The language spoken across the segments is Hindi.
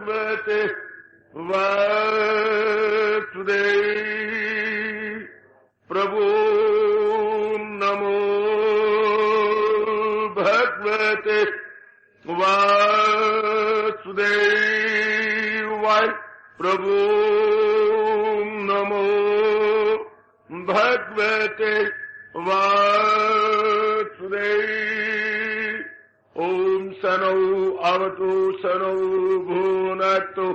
भगवते वासुदेव प्रभु नमो भगवते वासुदेवाय प्रभु नमो भगवते वासुदेव ओम सनौ अवतु सनौ भुनक्तु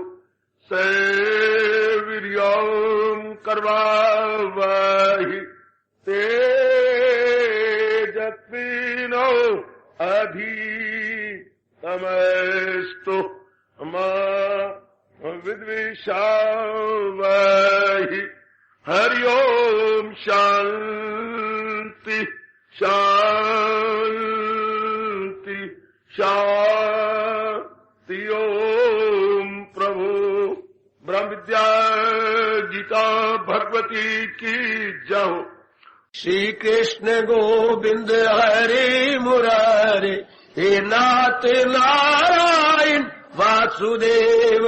सेवीर्यं कर्वावहि तेजस्विनो अधितमस्तु मा विद्विषावहि हरि ओम शांति शांति शांति ओम प्रभु ब्रह्म विद्या गीता भगवती की जय। श्री कृष्ण गोविंद हरे मुरारे हे नाथ नारायण वासुदेव।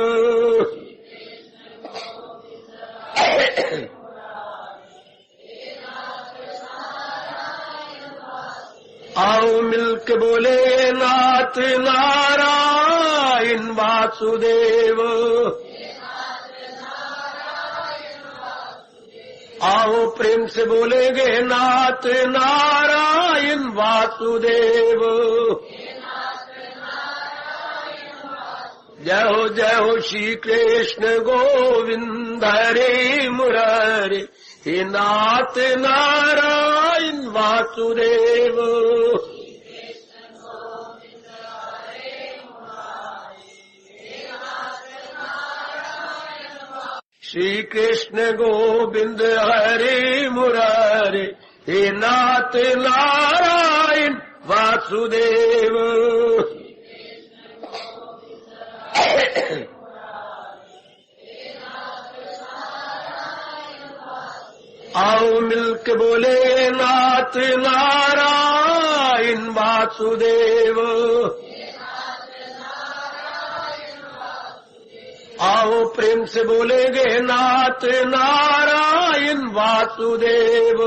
आओ मिलके बोले नाथ नारायण वासुदेव। आओ प्रेम से बोलेंगे नाथ नारायण वासुदेव। जय हो श्री कृष्ण गोविंद हरे मुरारे हे नाथ नारायण वासुदेव। श्री कृष्ण गोविंद हरे मुरारे हे नाथ नारायण वासुदेव। आओ मिलके बोले नाथ नारायण वासुदेव। आओ प्रेम से बोलेंगे नाथ नारायण वासुदेव।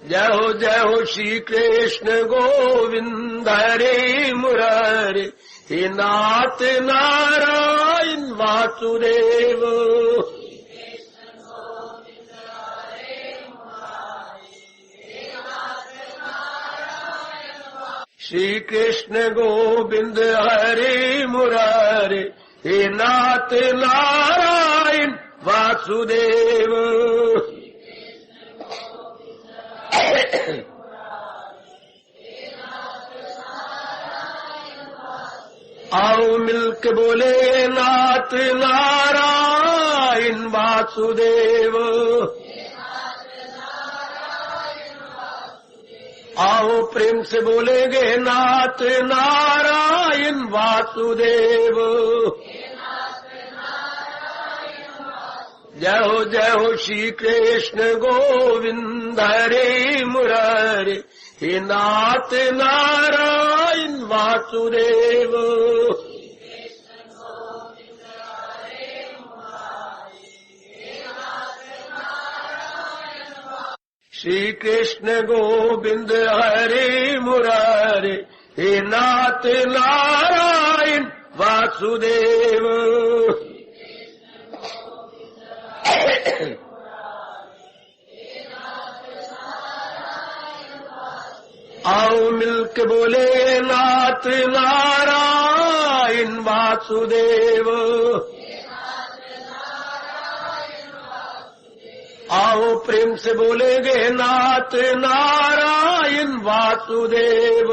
जय हो श्री कृष्ण गोविंद हरे मुरारे हे नाथ नारायण वासुदेव। श्री कृष्ण गोविंद हरे मुरारे हे नाथ नारायण वासुदेव। आओ मिलके बोले नाथ नारायण वासुदेव। आओ प्रेम से बोलेंगे नाथ नारायण वासुदेव। जय हो श्री कृष्ण गोविंद हरे मुरारे हे नाथ नारायण वासुदेव। श्री कृष्ण गोविंद हरे मुरारे हे नाथ नारायण वासुदेव। आओ मिलके बोले नाथ नारायण वासुदेव। आओ प्रेम से बोलेंगे नाथ नारायण वासुदेव।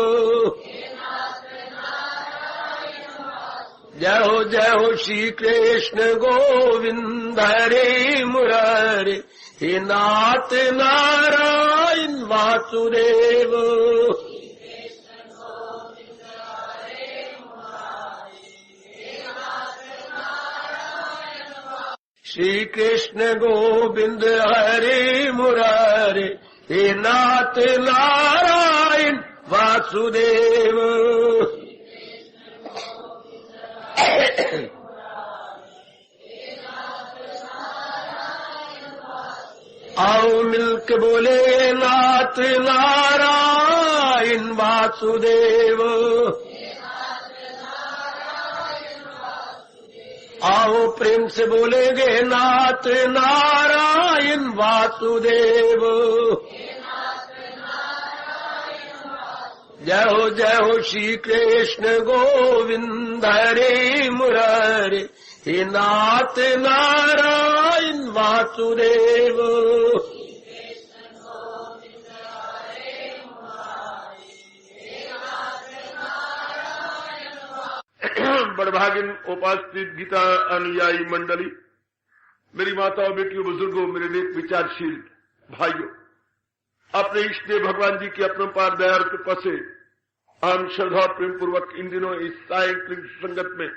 जय हो श्री कृष्ण गोविंद हरे मुरारे हे नाथ नारायण वासुदेव। श्री कृष्ण गोविंद हरे मुरारे हे नाथ नारायण वासुदेव। जाओ मिलके बोले नाथ नारायण वासुदेव। आओ प्रेम से बोलेंगे नाथ नारायण वासुदेव। जय हो श्री कृष्ण गोविंद हरे मुरारे, हे नाथ नारायण वासुदेव। बड़भागिन उपास्थित गीता अनुयायी मंडली, मेरी माताओं, बेटियों, बुजुर्गों, मेरे नेक विचारशील भाइयों, अपने इष्टदेव भगवान जी की अपरंपार दया और कृपा से हम श्रद्धा और प्रेम पूर्वक इन दिनों इस सायंकालिक संगत में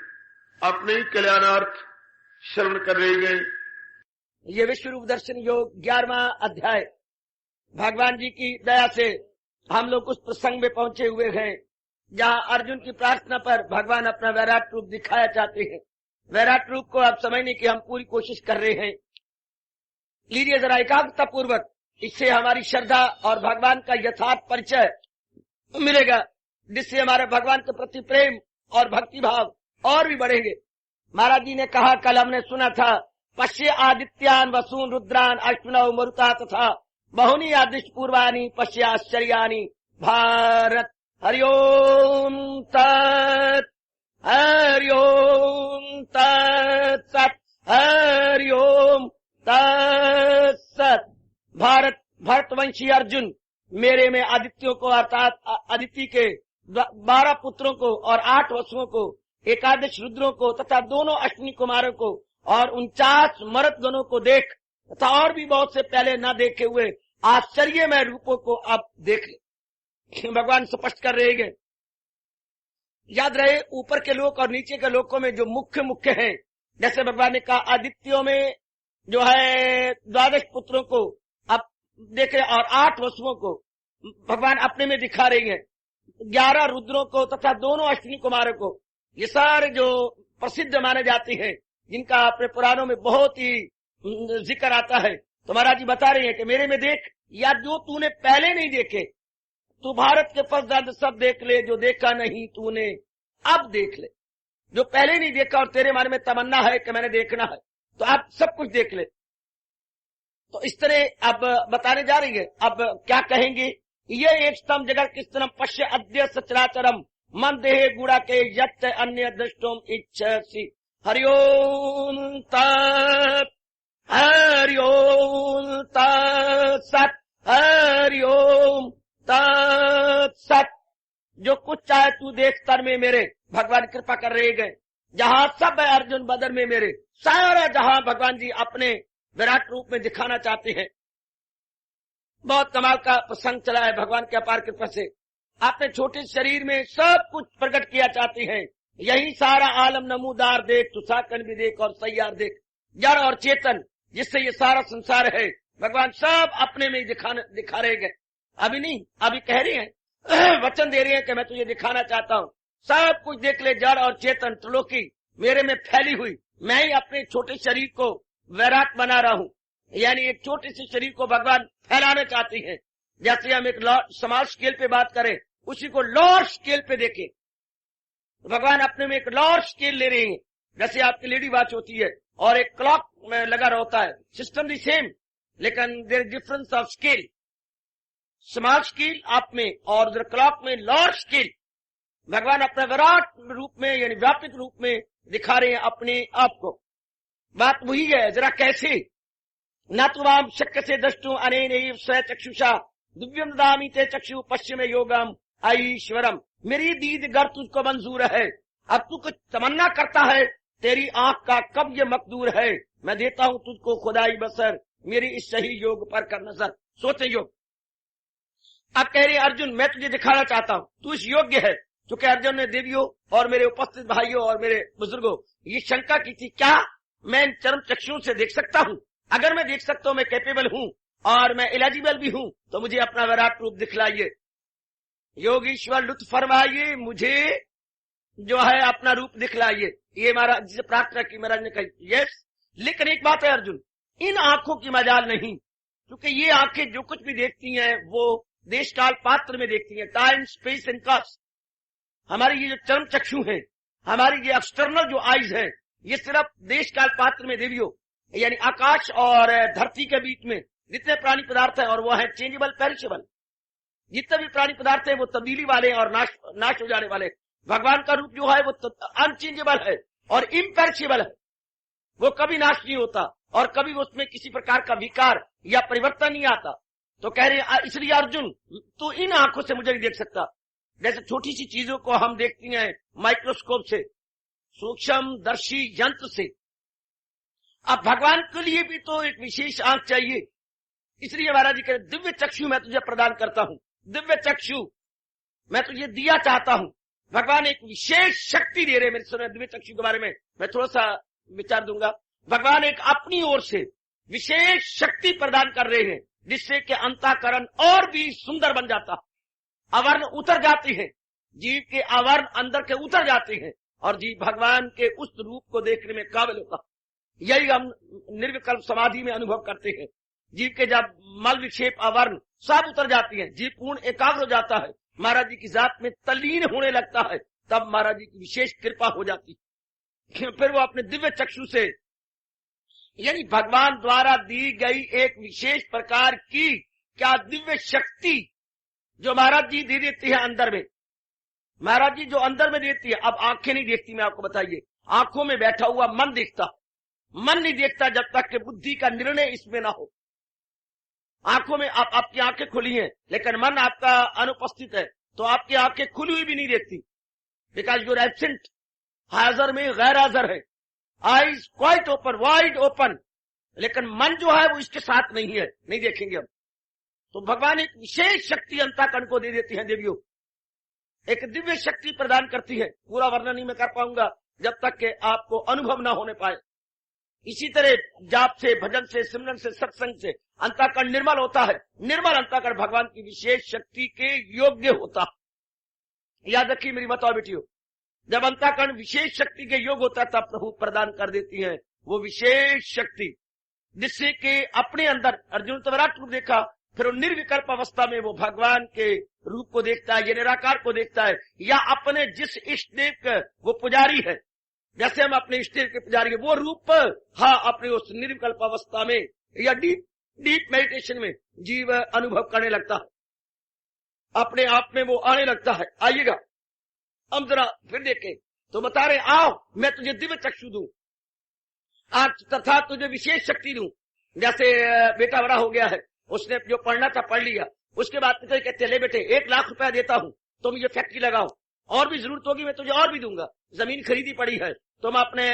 अपने ही कल्याणार्थ शरण कर रहे गए। ये विश्व रूप दर्शन योग 11वां अध्याय, भगवान जी की दया से हम लोग उस प्रसंग में पहुंचे हुए हैं जहां अर्जुन की प्रार्थना पर भगवान अपना वैराट रूप दिखाया चाहते हैं। वैराट रूप को आप समझने की हम पूरी कोशिश कर रहे हैं। लीजिए जरा एकाग्रता पूर्वक, इससे हमारी श्रद्धा और भगवान का यथार्थ परिचय मिलेगा, जिससे हमारे भगवान के प्रति प्रेम और भक्ति भाव और भी बढ़ेंगे। महाराज जी ने कहा, कल हमने सुना था, पश्य आदित्यान वसून रुद्रान अश्विनौ मरुता तथा बहुनी आदिश पूर्वानी पश्य आश्चर्यानि भारत। हरिओम तत् हरिओम तत्सत् हरिओम तत्सत्। भरतवंशी अर्जुन मेरे में आदित्यों को अर्थात अदिति के 12 पुत्रों को और 8 वसुओं को, एकादश रुद्रों को तथा दोनों अश्विनी कुमारों को और 49 मर्दगणों को देख तथा और भी बहुत से पहले न देखे हुए आश्चर्यमय रूपों को अब देख भगवान स्पष्ट कर रहे हैं। याद रहे, ऊपर के लोक और नीचे के लोकों में जो मुख्य हैं, जैसे भगवान ने कहा आदित्यों में जो है 12 पुत्रों को अब देखे और 8 वसुओं को भगवान अपने में दिखा रहे हैं, 11 रुद्रों को तथा दोनों अश्विनी कुमारों को। ये सारे जो प्रसिद्ध माने जाते हैं, जिनका अपने पुराणों में बहुत ही जिक्र आता है, तो महाराज जी बता रहे हैं कि मेरे में देख, या जो तूने पहले नहीं देखे, तू भारत के पश्चात सब देख ले, जो देखा नहीं तूने अब देख ले। जो पहले नहीं देखा और तेरे मन में तमन्ना है कि मैंने देखना है, तो अब सब कुछ देख ले। तो इस तरह अब बताने जा रही है। अब क्या कहेंगे, ये एक स्तंभ जगत किस्तनम पश्य अद्य सचराचरम मन देहे गुड़ा के यत् अन्य दृष्टोम इच्छसि। हरिओम तत् हरिओम तत्सत् हरिओम तत्सत्। जो कुछ चाहे तू देख तर में मेरे, भगवान कृपा कर रहे गए। जहां सब है अर्जुन बदर में मेरे, सारा जहां भगवान जी अपने विराट रूप में दिखाना चाहते हैं। बहुत कमाल का प्रसंग चला है भगवान के अपार कृपा से। अपने छोटे शरीर में सब कुछ प्रकट किया चाहते हैं। यही सारा आलम नमूदार देख, तुसाकन भी देख और सैयार देख, जड़ और चेतन, जिससे ये सारा संसार है, भगवान सब अपने में दिखा रहे गए। अभी नहीं, अभी कह रहे हैं, वचन दे रहे हैं कि मैं तुझे दिखाना चाहता हूँ। सब कुछ देख ले, जड़ और चेतन त्रिलोकी मेरे में फैली हुई। मैं ही अपने छोटे शरीर को वैराट बना रहा हूँ, यानी एक छोटे से शरीर को भगवान फैलाना चाहते हैं। जैसे हम एक समाज स्केल पे बात करें, उसी को लॉर्ड स्केल पे देखें, भगवान अपने में एक लॉर्ड स्केल ले रहे हैं। जैसे आपकी लेडी वॉच होती है और एक क्लॉक में लगा रहता है, सिस्टम दी सेम, लेकिन their difference of scale. Small scale आप में और क्लॉक में लॉर्ड स्केल। भगवान अपने विराट रूप में यानी व्यापक रूप में दिखा रहे हैं अपने आप को। बात वही है, जरा कैसे, न तो वाम शक्य से दृष्टु अनेन स्व चक्षुषा दिव्यम दामी ते चक्षु पश्चिम योगम ऐश्वरम। मेरी दीद गर तुझको मंजूर है, अब तू कुछ तमन्ना करता है, तेरी आंख का कब ये मकदूर है। मैं देता हूं तुझको खुदाई बसर, मेरी इस सही योग पर कर नजर। सोचे योग। अब कह रहे अर्जुन, मैं तुझे दिखाना चाहता हूं, तू इस योग्य है। क्योंकि अर्जुन ने देवियों और मेरे उपस्थित भाइयों और मेरे बुजुर्गों ये शंका की थी, क्या मैं इन चरम चक्षुओं से देख सकता हूं? अगर मैं देख सकता हूं, मैं कैपेबल हूं और मैं एलिजिबल भी हूं, तो मुझे अपना विराट रूप दिखलाइए। योगीश्वर लुत्फ फरमाइए, मुझे जो है अपना रूप दिखलाइए। ये महाराज जिसे प्रार्थना की, महाराज ने कही यस। लेकिन एक बात है अर्जुन, इन आंखों की मजाल नहीं, क्योंकि ये आंखें जो कुछ भी देखती हैं वो देश काल पात्र में देखती हैं, टाइम स्पेस एंड कास्ट। हमारी ये जो चर्म चक्षु है, हमारी ये एक्सटर्नल जो आईज है, ये सिर्फ देश काल पात्र में देवियों, यानी आकाश और धरती के बीच में जितने प्राणी पदार्थ है, और वो है चेंजेबल पेरिशेबल। जितने भी प्राणी पदार्थ है वो तब्दीली वाले और नाश हो जाने वाले। भगवान का रूप जो है वो अनचेंजेबल है और इम्पेरिशेबल है, वो कभी नाश नहीं होता और कभी उसमें किसी प्रकार का विकार या परिवर्तन नहीं आता। तो कह रहे हैं इसलिए अर्जुन तो इन आंखों से मुझे नहीं देख सकता। जैसे छोटी सी चीजों को हम देखती हैं माइक्रोस्कोप से, सूक्ष्म दर्शी यंत्र से, अब भगवान के लिए भी तो एक विशेष आंख चाहिए। इसलिए महाराज जी कह रहे दिव्य चक्षु मैं तुझे प्रदान करता हूं, दिव्य चक्षु मैं तुझे दिया चाहता हूं। भगवान एक विशेष शक्ति दे रहे। मेरे सुने दिव्य चक्षु के बारे में मैं थोड़ा सा विचार दूंगा। भगवान एक अपनी ओर से विशेष शक्ति प्रदान कर रहे हैं, जिससे कि अंतःकरण और भी सुंदर बन जाता, आवरण उतर जाती है, जीव के आवरण अंदर के उतर जाते हैं और जीव भगवान के उस रूप को देखने में काबिल होता। यही हम निर्विकल्प समाधि में अनुभव करते हैं। जीव के जब मल विक्षेप आवरण सब उतर जाती है, जीव पूर्ण एकाग्र हो जाता है, महाराज जी की जात में तल्लीन होने लगता है, तब महाराज जी की विशेष कृपा हो जाती है। फिर वो अपने दिव्य चक्षु से, यानी भगवान द्वारा दी गई एक विशेष प्रकार की क्या दिव्य शक्ति जो महाराज जी दे देती है अंदर में। महाराज जी जो अंदर में देती है, अब आंखें नहीं देखती, मैं आपको बताइए, आंखों में बैठा हुआ मन देखता, मन नहीं देखता जब तक कि बुद्धि का निर्णय इसमें ना हो। आंखों में आपकी आंखें खुली हैं लेकिन मन आपका अनुपस्थित है, तो आपकी आंखें खुली हुई भी नहीं देखती, बिकॉज यूर एब्सेंट, हाजिर में गैर हाजिर है, eyes quite open, wide open, लेकिन मन जो है वो इसके साथ नहीं है, नहीं देखेंगे हम। तो भगवान एक विशेष शक्ति अंतःकरण को दे देती है देवियों, एक दिव्य शक्ति प्रदान करती है। पूरा वर्णन नहीं मैं कर पाऊंगा जब तक कि आपको अनुभव ना होने पाए। इसी तरह जाप से, भजन से, सिमरन से, सत्संग से अंतःकरण निर्मल होता है। निर्मल अंतःकरण भगवान की विशेष शक्ति के योग्य होता। याद रखिए मेरी माताओं बेटियों, जब अंतःकरण विशेष शक्ति के योग होता है तब प्रभु प्रदान कर देती है वो विशेष शक्ति, जिससे कि अपने अंदर अर्जुन तो विराट रूप देखा, फिर वो निर्विकल्प अवस्था में वो भगवान के रूप को देखता है, ये निराकार को देखता है, या अपने जिस इष्ट देव का वो पुजारी है, जैसे हम अपने इष्ट देव के पुजारी है, वो रूप हाँ अपने उस निर्विकल्प अवस्था में या डीप मेडिटेशन में जीव अनुभव करने लगता है, अपने आप में वो आने लगता है। आइएगा हम जरा फिर देखें, तो बता रहे आओ मैं तुझे दिव्य चक्षु दूं, आज तथा तुझे विशेष शक्ति दूं। जैसे बेटा बड़ा हो गया है, उसने जो पढ़ना था पढ़ लिया, उसके बाद पिता कहते ले बेटे 1 लाख रुपया देता हूं, तुम ये फैक्ट्री लगाओ, और भी जरूरत होगी मैं तुझे और भी दूंगा, जमीन खरीदी पड़ी है, तुम अपने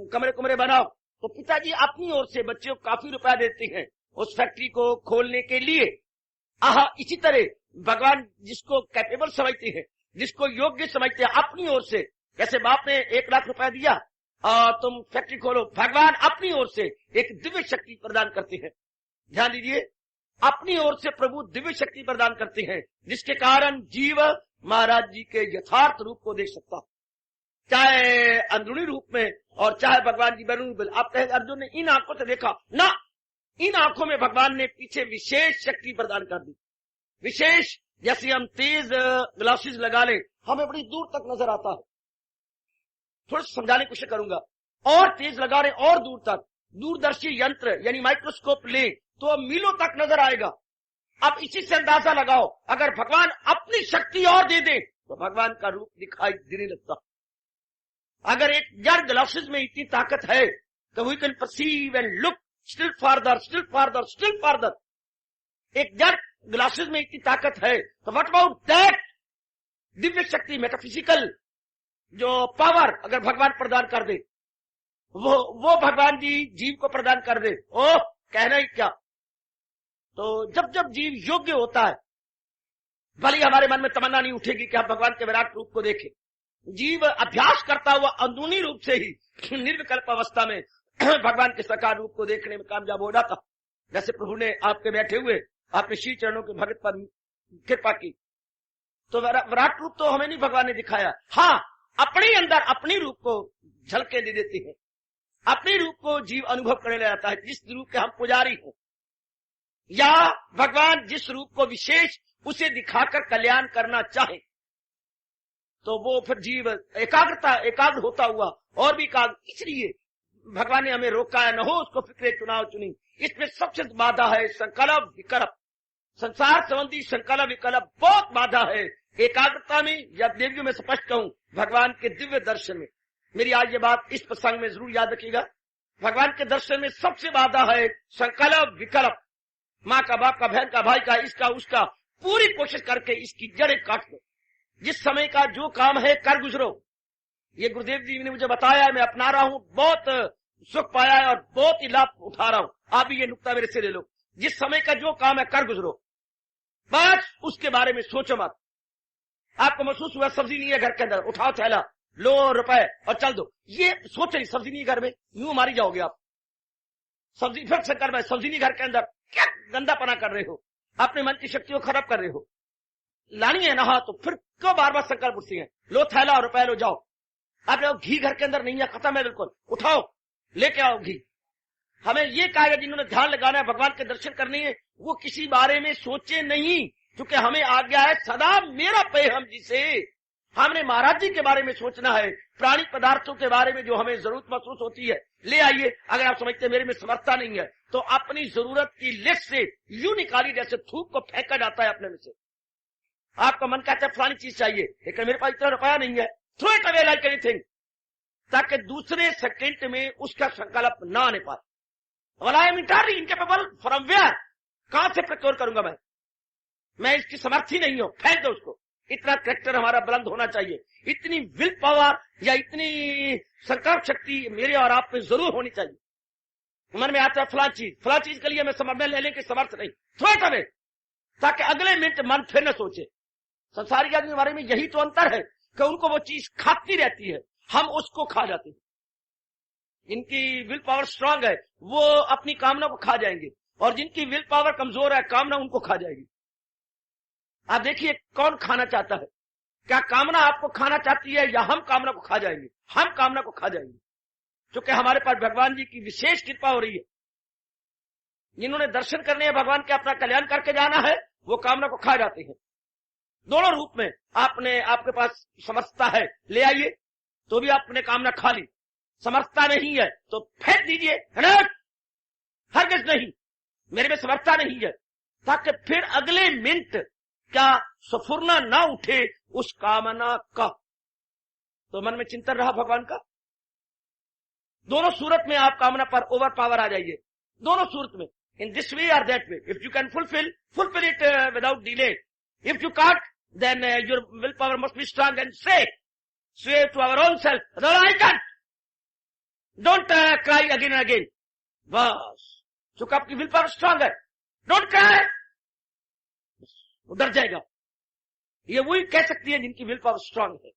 कमरे बनाओ। तो पिताजी अपनी ओर से बच्चे को काफी रुपया देते हैं उस फैक्ट्री को खोलने के लिए। इसी तरह भगवान जिसको कैपेबल समझते हैं, जिसको योग्य समझते हैं, अपनी ओर से, जैसे बाप ने 1 लाख रुपया दिया तुम फैक्ट्री खोलो, भगवान अपनी ओर से एक दिव्य शक्ति प्रदान करते हैं। ध्यान दीजिए, अपनी ओर से प्रभु दिव्य शक्ति प्रदान करते हैं, जिसके कारण जीव महाराज जी के यथार्थ रूप को देख सकता, चाहे अंदरूनी रूप में और चाहे भगवान जी बैरून रूप। आप कहें अर्जुन ने इन आंखों से देखा ना, इन आंखों में भगवान ने पीछे विशेष शक्ति प्रदान कर दी, विशेष। जैसे हम तेज ग्लासेस लगा ले, हमें बड़ी दूर तक नजर आता है। थोड़ा समझाने की कोशिश करूंगा, और तेज लगा रहे और दूर तक, दूरदर्शी यंत्र यानी माइक्रोस्कोप ले तो मीलों तक नजर आएगा। अब इसी से अंदाजा लगाओ, अगर भगवान अपनी शक्ति और दे दे तो भगवान का रूप दिखाई देने लगता। अगर एक जड़ ग्लासेस में इतनी ताकत है तो we can perceive and look still farther, still farther, still farther. एक जड़ ग्लासेस में इतनी ताकत है तो व्हाट अबाउट दैट दिव्य शक्ति, मेटाफिजिकल जो पावर अगर भगवान प्रदान कर दे, वो भगवान जी जीव को प्रदान कर दे, ओह कहना ही क्या। तो जब जब जीव योग्य होता है, भले हमारे मन में तमन्ना नहीं उठेगी कि हम भगवान के विराट रूप को देखें, जीव अभ्यास करता हुआ अंदरूनी रूप से ही निर्विकल्प अवस्था में भगवान के साकार रूप को देखने में कामयाब हो जाता। जैसे प्रभु ने आपके बैठे हुए आपने श्री चरणों के भगत पर कृपा की, तो विराट रूप तो हमें नहीं भगवान ने दिखाया, हाँ अपने अंदर अपनी रूप को झलके दे देती है, अपने रूप को जीव अनुभव करने लग जाता है, जिस रूप के हम पुजारी हो। या भगवान जिस रूप को विशेष उसे दिखाकर कल्याण करना चाहे, तो वो फिर जीव एकाग्र होता हुआ और भी एकाग्र। इसलिए भगवान ने हमें रोका है, न हो उसको फिक्रे चुनाव चुनी। इसमें सबसे बाधा है संकल्प विकल्प, संसार संबंधी संकल्प विकल्प बहुत बाधा है एकाग्रता में, या देवियों में स्पष्ट कहूं भगवान के दिव्य दर्शन में। मेरी आज ये बात इस प्रसंग में जरूर याद रखिएगा। भगवान के दर्शन में सबसे बाधा है संकल्प विकल्प। माँ का, बाप का, बहन का, भाई का, इसका उसका, पूरी कोशिश करके इसकी जड़ें काट दो। जिस समय का जो काम है कर गुजरो। ये गुरुदेव जी ने मुझे बताया है, मैं अपना रहा हूं, बहुत सुख पाया है और बहुत ही लाभ उठा रहा हूं। आप भी ये नुक्ता मेरे से ले लो। जिस समय का जो काम है कर गुजरो, बस उसके बारे में सोचो मत। आपको महसूस हुआ सब्जी नहीं है घर के अंदर, उठाओ थैला, लो रुपए और चल दो। ये सोचो नहीं, सब्जी नहीं घर में, यूं मारी जाओगे आप। सब्जी फिर से कर में, सब्जी नहीं घर के अंदर, क्या गंदापना कर रहे हो, अपने मन की शक्ति को खराब कर रहे हो। लानी है ना, तो फिर क्यों बार बार संकल्प उठती है। लो थैला और रुपए लो, जाओ। आप लोग घी घर के अंदर नहीं है, खत्म है बिल्कुल, उठाओ लेके आओ घी। हमें ये कहा है जिन्होंने ध्यान लगाना है, भगवान के दर्शन करने हैं, वो किसी बारे में सोचे नहीं, क्योंकि हमें आज्ञा है सदा मेरा पे हम जिसे। हमने महाराज जी के बारे में सोचना है, प्राणी पदार्थों के बारे में जो हमें जरूरत महसूस होती है ले आइए। अगर आप समझते मेरे में समर्थता नहीं है, तो अपनी जरूरत की लिस्ट से यूं निकाली जैसे थूक को फेंका जाता है अपने में से। आपका मन कहता है फलानी चीज चाहिए, लेकिन मेरे पास इतना रुपया नहीं है, throw it away like anything, ताकि दूसरे सेकंड में उसका संकल्प ना आने पाए। Well, I am entirely incapable from where? कहां से प्रक्योर करूंगा मैं इसकी समर्थी नहीं हूं, फेंक दो उसको। इतना कैरेक्टर हमारा बुलंद होना चाहिए, इतनी विल पावर या इतनी संकल्प शक्ति मेरे और आप में जरूर होनी चाहिए। मन में आता है फला चीज के लिए मैं लेने की समर्थ नहीं, थ्रो इट अवे, ताकि अगले मिनट मन फिर न सोचे। संसारिक आदमी के बारे में यही तो अंतर है कि उनको वो चीज खाती रहती है, हम उसको खा जाते हैं। जिनकी विल पावर स्ट्रांग है वो अपनी कामना को खा जाएंगे, और जिनकी विल पावर कमजोर है कामना उनको खा जाएगी। आप देखिए कौन खाना चाहता है, क्या कामना आपको खाना चाहती है या हम कामना को खा जाएंगे? हम कामना को खा जाएंगे, क्योंकि हमारे पास भगवान जी की विशेष कृपा हो रही है। जिन्होंने दर्शन करने हैं भगवान के, अपना कल्याण करके जाना है, वो कामना को खा जाते हैं। दोनों रूप में आपके पास समर्थता है, ले आइए, तो भी आपने कामना खा ली। समर्थता नहीं है तो फेंक दीजिए, हरगिज़ नहीं, मेरे में समर्थता नहीं है, ताकि फिर अगले मिनट क्या सफुरना ना उठे उस कामना का। तो मन में चिंतन रहा भगवान का। दोनों सूरत में आप कामना पर ओवर पावर आ जाइए, दोनों सूरत में, इन दिस वे और that way. If you can fulfil it without delay, if you can't then your will power must be strong and say to our own self, no, I can't. Don't cry again and again. बस चूंकि आपकी विल पावर स्ट्रांग है, डोंट क्राई, वो डर जाएगा। ये वही कह सकती है जिनकी विल पावर स्ट्रांग है,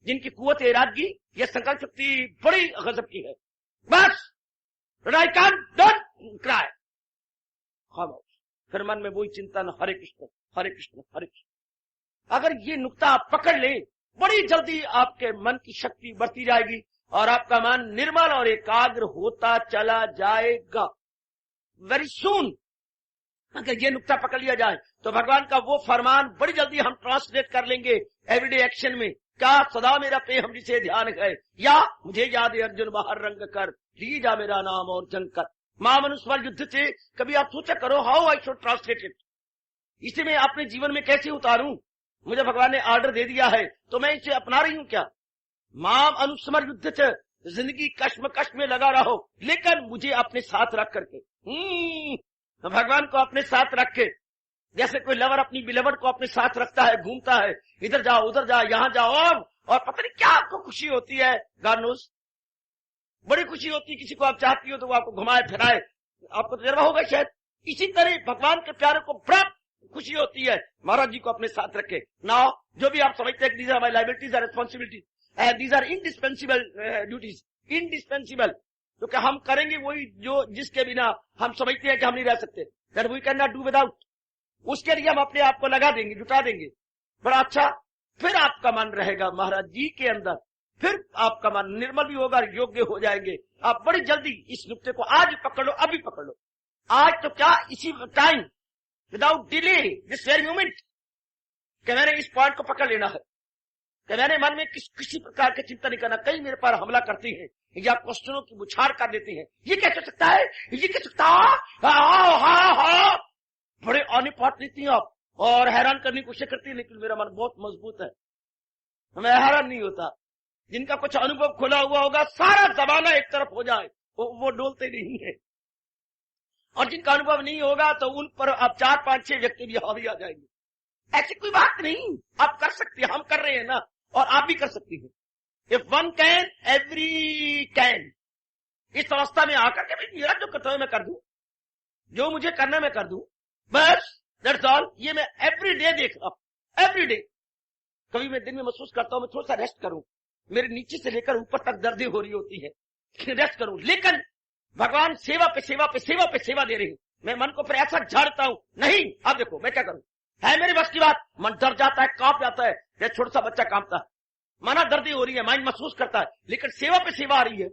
जिनकी कुव्वत इरादगी या संकल्प शक्ति बड़ी गजब की है। बस आई कैंट, डोंट क्राई, खामोश। फिर मन में वही चिंतन, हरे कृष्ण हरे कृष्ण हरे कृष्ण। अगर ये नुक्ता आप पकड़ ले, बड़ी जल्दी आपके मन की शक्ति बढ़ती जाएगी और आपका मन निर्मल और एकाग्र होता चला जाएगा। वेरी सून अगर ये नुक्ता पकड़ लिया जाए तो भगवान का वो फरमान बड़ी जल्दी हम ट्रांसलेट कर लेंगे एवरीडे एक्शन में। क्या सदा मेरा पे हम जिसे ध्यान है, या मुझे याद है अर्जुन बाहर रंग कर, लीजा मेरा नाम और जंग कर। मां मनुस्वर युद्ध से कभी आप सोचा करो, how I should translate it, इसे मैं अपने जीवन में कैसे उतारूं? मुझे भगवान ने ऑर्डर दे दिया है तो मैं इसे अपना रही हूं क्या? माम अनुस्मर युद्ध से जिंदगी कश्मकश में लगा रहो, लेकिन मुझे अपने साथ रख करके, भगवान को अपने साथ रख के, जैसे कोई लवर अपनी बिलवर को अपने साथ रखता है, घूमता है, इधर जाओ उधर जाओ यहां जाओ, और पता नहीं क्या आपको खुशी होती है, गार्नोस बड़ी खुशी होती है। किसी को आप चाहती हो तो वो आपको घुमाए फिराए, आपको तजर्बा होगा शायद। इसी तरह भगवान के प्यारे को बड़ा खुशी होती है महाराज जी को अपने साथ रखे। नाउ जो भी आप समझते हैं दीज आर माय लायबिलिटीज और responsibilities, these are indispensable duties, indispensable, क्योंकि हम करेंगे वही जो जिसके बिना हम समझते हैं कि हम नहीं रह सकते, that we can not do without. उसके लिए हम अपने आप को लगा देंगे, जुटा देंगे, बड़ा अच्छा। फिर आपका मन रहेगा महाराज जी के अंदर, फिर आपका मन निर्मल भी होगा, योग्य हो जाएंगे। आप बड़ी जल्दी इस नुक्ते को आज पकड़ लो, अभी पकड़ लो। आज तो क्या इसी time without delay this very moment कि मैंने इस पॉइंट को पकड़ लेना है, कि मैंने मन में किसी प्रकार की चिंता नहीं करना। कई मेरे पर हमला करती है या क्वेश्चनों की बुछार कर देती है, ये क्या कर सकता है, ये क्या सकता है, बड़े अनिपात लेती हैं आप और हैरान करने की कोशिश करती है, लेकिन मेरा मन बहुत मजबूत है, मैं हैरान नहीं होता। जिनका कुछ अनुभव खुला हुआ होगा, सारा जमाना एक तरफ हो जाए वो डोलते नहीं है, और जिनका अनुभव नहीं होगा तो उन पर अब 4-5-6 व्यक्ति भी हावी आ जाएंगे। ऐसी कोई बात नहीं, आप कर सकते हैं, हम कर रहे हैं ना, और आप भी कर सकती हैं। If one can every can. इस अवस्था में आकर के भाई मेरा जो कर्तव्य मैं कर दूं, जो मुझे करना मैं कर दूं, बस दैट्स ऑल। ये मैं एवरी डे देख रहा हूं, एवरी डे। कभी मैं दिन में महसूस करता हूं मैं थोड़ा सा रेस्ट करूं, मेरे नीचे से लेकर ऊपर तक दर्दें हो रही होती है, रेस्ट करूं, लेकिन भगवान सेवा पे सेवा पे सेवा पे सेवा दे रहे हैं। मैं मन को फिर ऐसा झाड़ता हूं, नहीं अब देखो मैं क्या करूं, है मेरी बस की बात। मन डर जाता है, कांप जाता है, जैसे छोटा सा बच्चा कांपता है, माना दर्दी हो रही है, माइंड महसूस करता है, लेकिन सेवा पे सेवा आ रही है,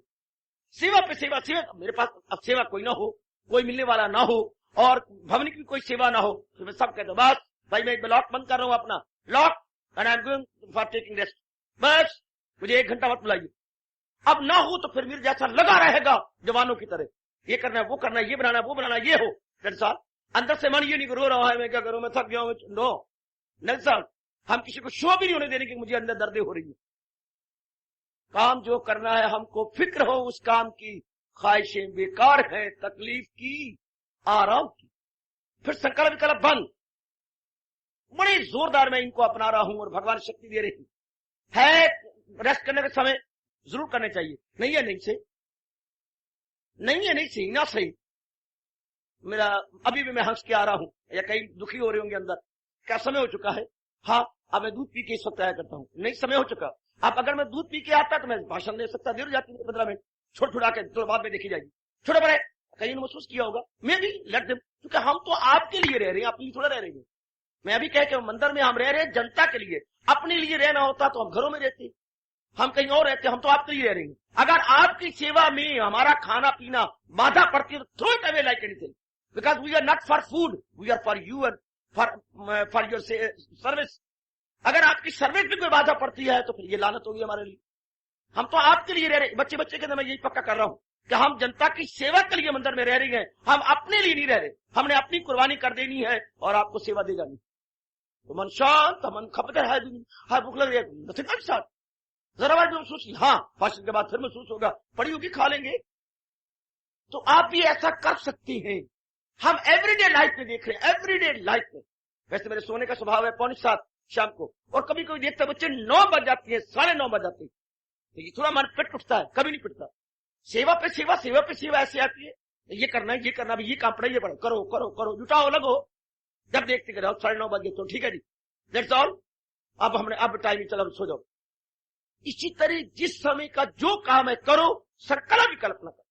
सेवा पे सेवा। सेवा मेरे पास अब सेवा कोई ना हो, कोई मिलने वाला ना हो, और भवन की भी कोई सेवा ना हो, तो मैं सब कहता हूं बस भाई मैं लॉक बंद कर रहा हूं अपना lock, and I am going for taking rest. बस मुझे 1 घंटा मत बुलाइए। अब ना हो तो फिर मेरे जैसा लगा रहेगा जवानों की तरह, ये करना है, वो करना है, ये बनाना है, वो बनाना है, ये हो। साहब अंदर से मन ये नहीं रो रहा है मैं क्या करूं, मैं थक गया हूं, नो नहीं साहब, हम किसी को शो भी नहीं होने देने की मुझे अंदर दर्द हो रही है। काम जो करना है हमको फिक्र हो उस काम की, ख्वाहिशें बेकार हैं, तकलीफ की, आराम की। फिर संकल्प विकल्प बंद। बड़े जोरदार मैं इनको अपना रहा हूं और भगवान शक्ति दे रही है। रेस्ट करने के समय जरूर करने चाहिए, नहीं है नहीं से, नहीं है नहीं सही ना सही। मेरा अभी भी मैं हंस के आ रहा हूं, या कहीं दुखी हो रहे होंगे अंदर, क्या समय हो चुका है? हाँ, अब मैं दूध पी के इस वक्त आया करता हूं, नहीं समय हो चुका। अब अगर मैं दूध पी के आता तो मैं भाषण दे सकता, देर हो जाती 15 मिनट, छोड़ के तो बाद में देखी जाएगी। छोटे बड़े कहीं महसूस किया होगा, मैं भी लेट देम, क्योंकि हम तो आपके लिए रह रहे हैं, अपने लिए थोड़ा रह रहे हैं। मैं अभी कह के मंदिर में हम रह रहे हैं जनता के लिए, अपने लिए रहना होता तो हम घरों में रहते, हम कहीं और रहते, हम तो आपके लिए रह रहे हैं। अगर आपकी सेवा में हमारा खाना पीना बाधा पड़ती है तो throw it away like anything, because we are not for food, we are for you and for your service. अगर आपकी सर्विस में कोई बाधा पड़ती है तो फिर ये लानत होगी हमारे लिए। हम तो आपके लिए रह रहे, बच्चे के अंदर मैं यही पक्का कर रहा हूं कि हम जनता की सेवा के लिए मंदिर में रह रही हैं, हम अपने लिए नहीं रह रहे। हमने अपनी कुर्बानी कर देनी है और आपको सेवा दे जानी। तो मन शांत, मन खपतर है, भूख लग रही है, साथ जरा बार महसूस, हाँ भाषण के बाद फिर महसूस होगा, पड़ी होगी खा लेंगे। तो आप भी ऐसा कर सकती हैं। हम एवरीडे लाइफ में देख रहे हैं, एवरीडे लाइफ में। वैसे मेरे सोने का स्वभाव है 6:45 शाम को, और कभी कभी देखते बच्चे 9 बज जाती है, 9:30 बज जाती है, तो ये थोड़ा मन पिट उठता है, कभी नहीं पिटता। सेवा पे सेवा, सेवा पे सेवा ऐसे आती है, ये करना है, ये करना भी, ये काम पड़ा, ये पड़ा, करो करो करो, जुटाओ लगो। जब देखते करो 9:30 बज गए तो ठीक है जी, दैट्स ऑल, अब हमने अब टाइम ही चला, सो जाओ। इसी तरह जिस समय का जो काम है करो, संकल्प विकल्प न करो।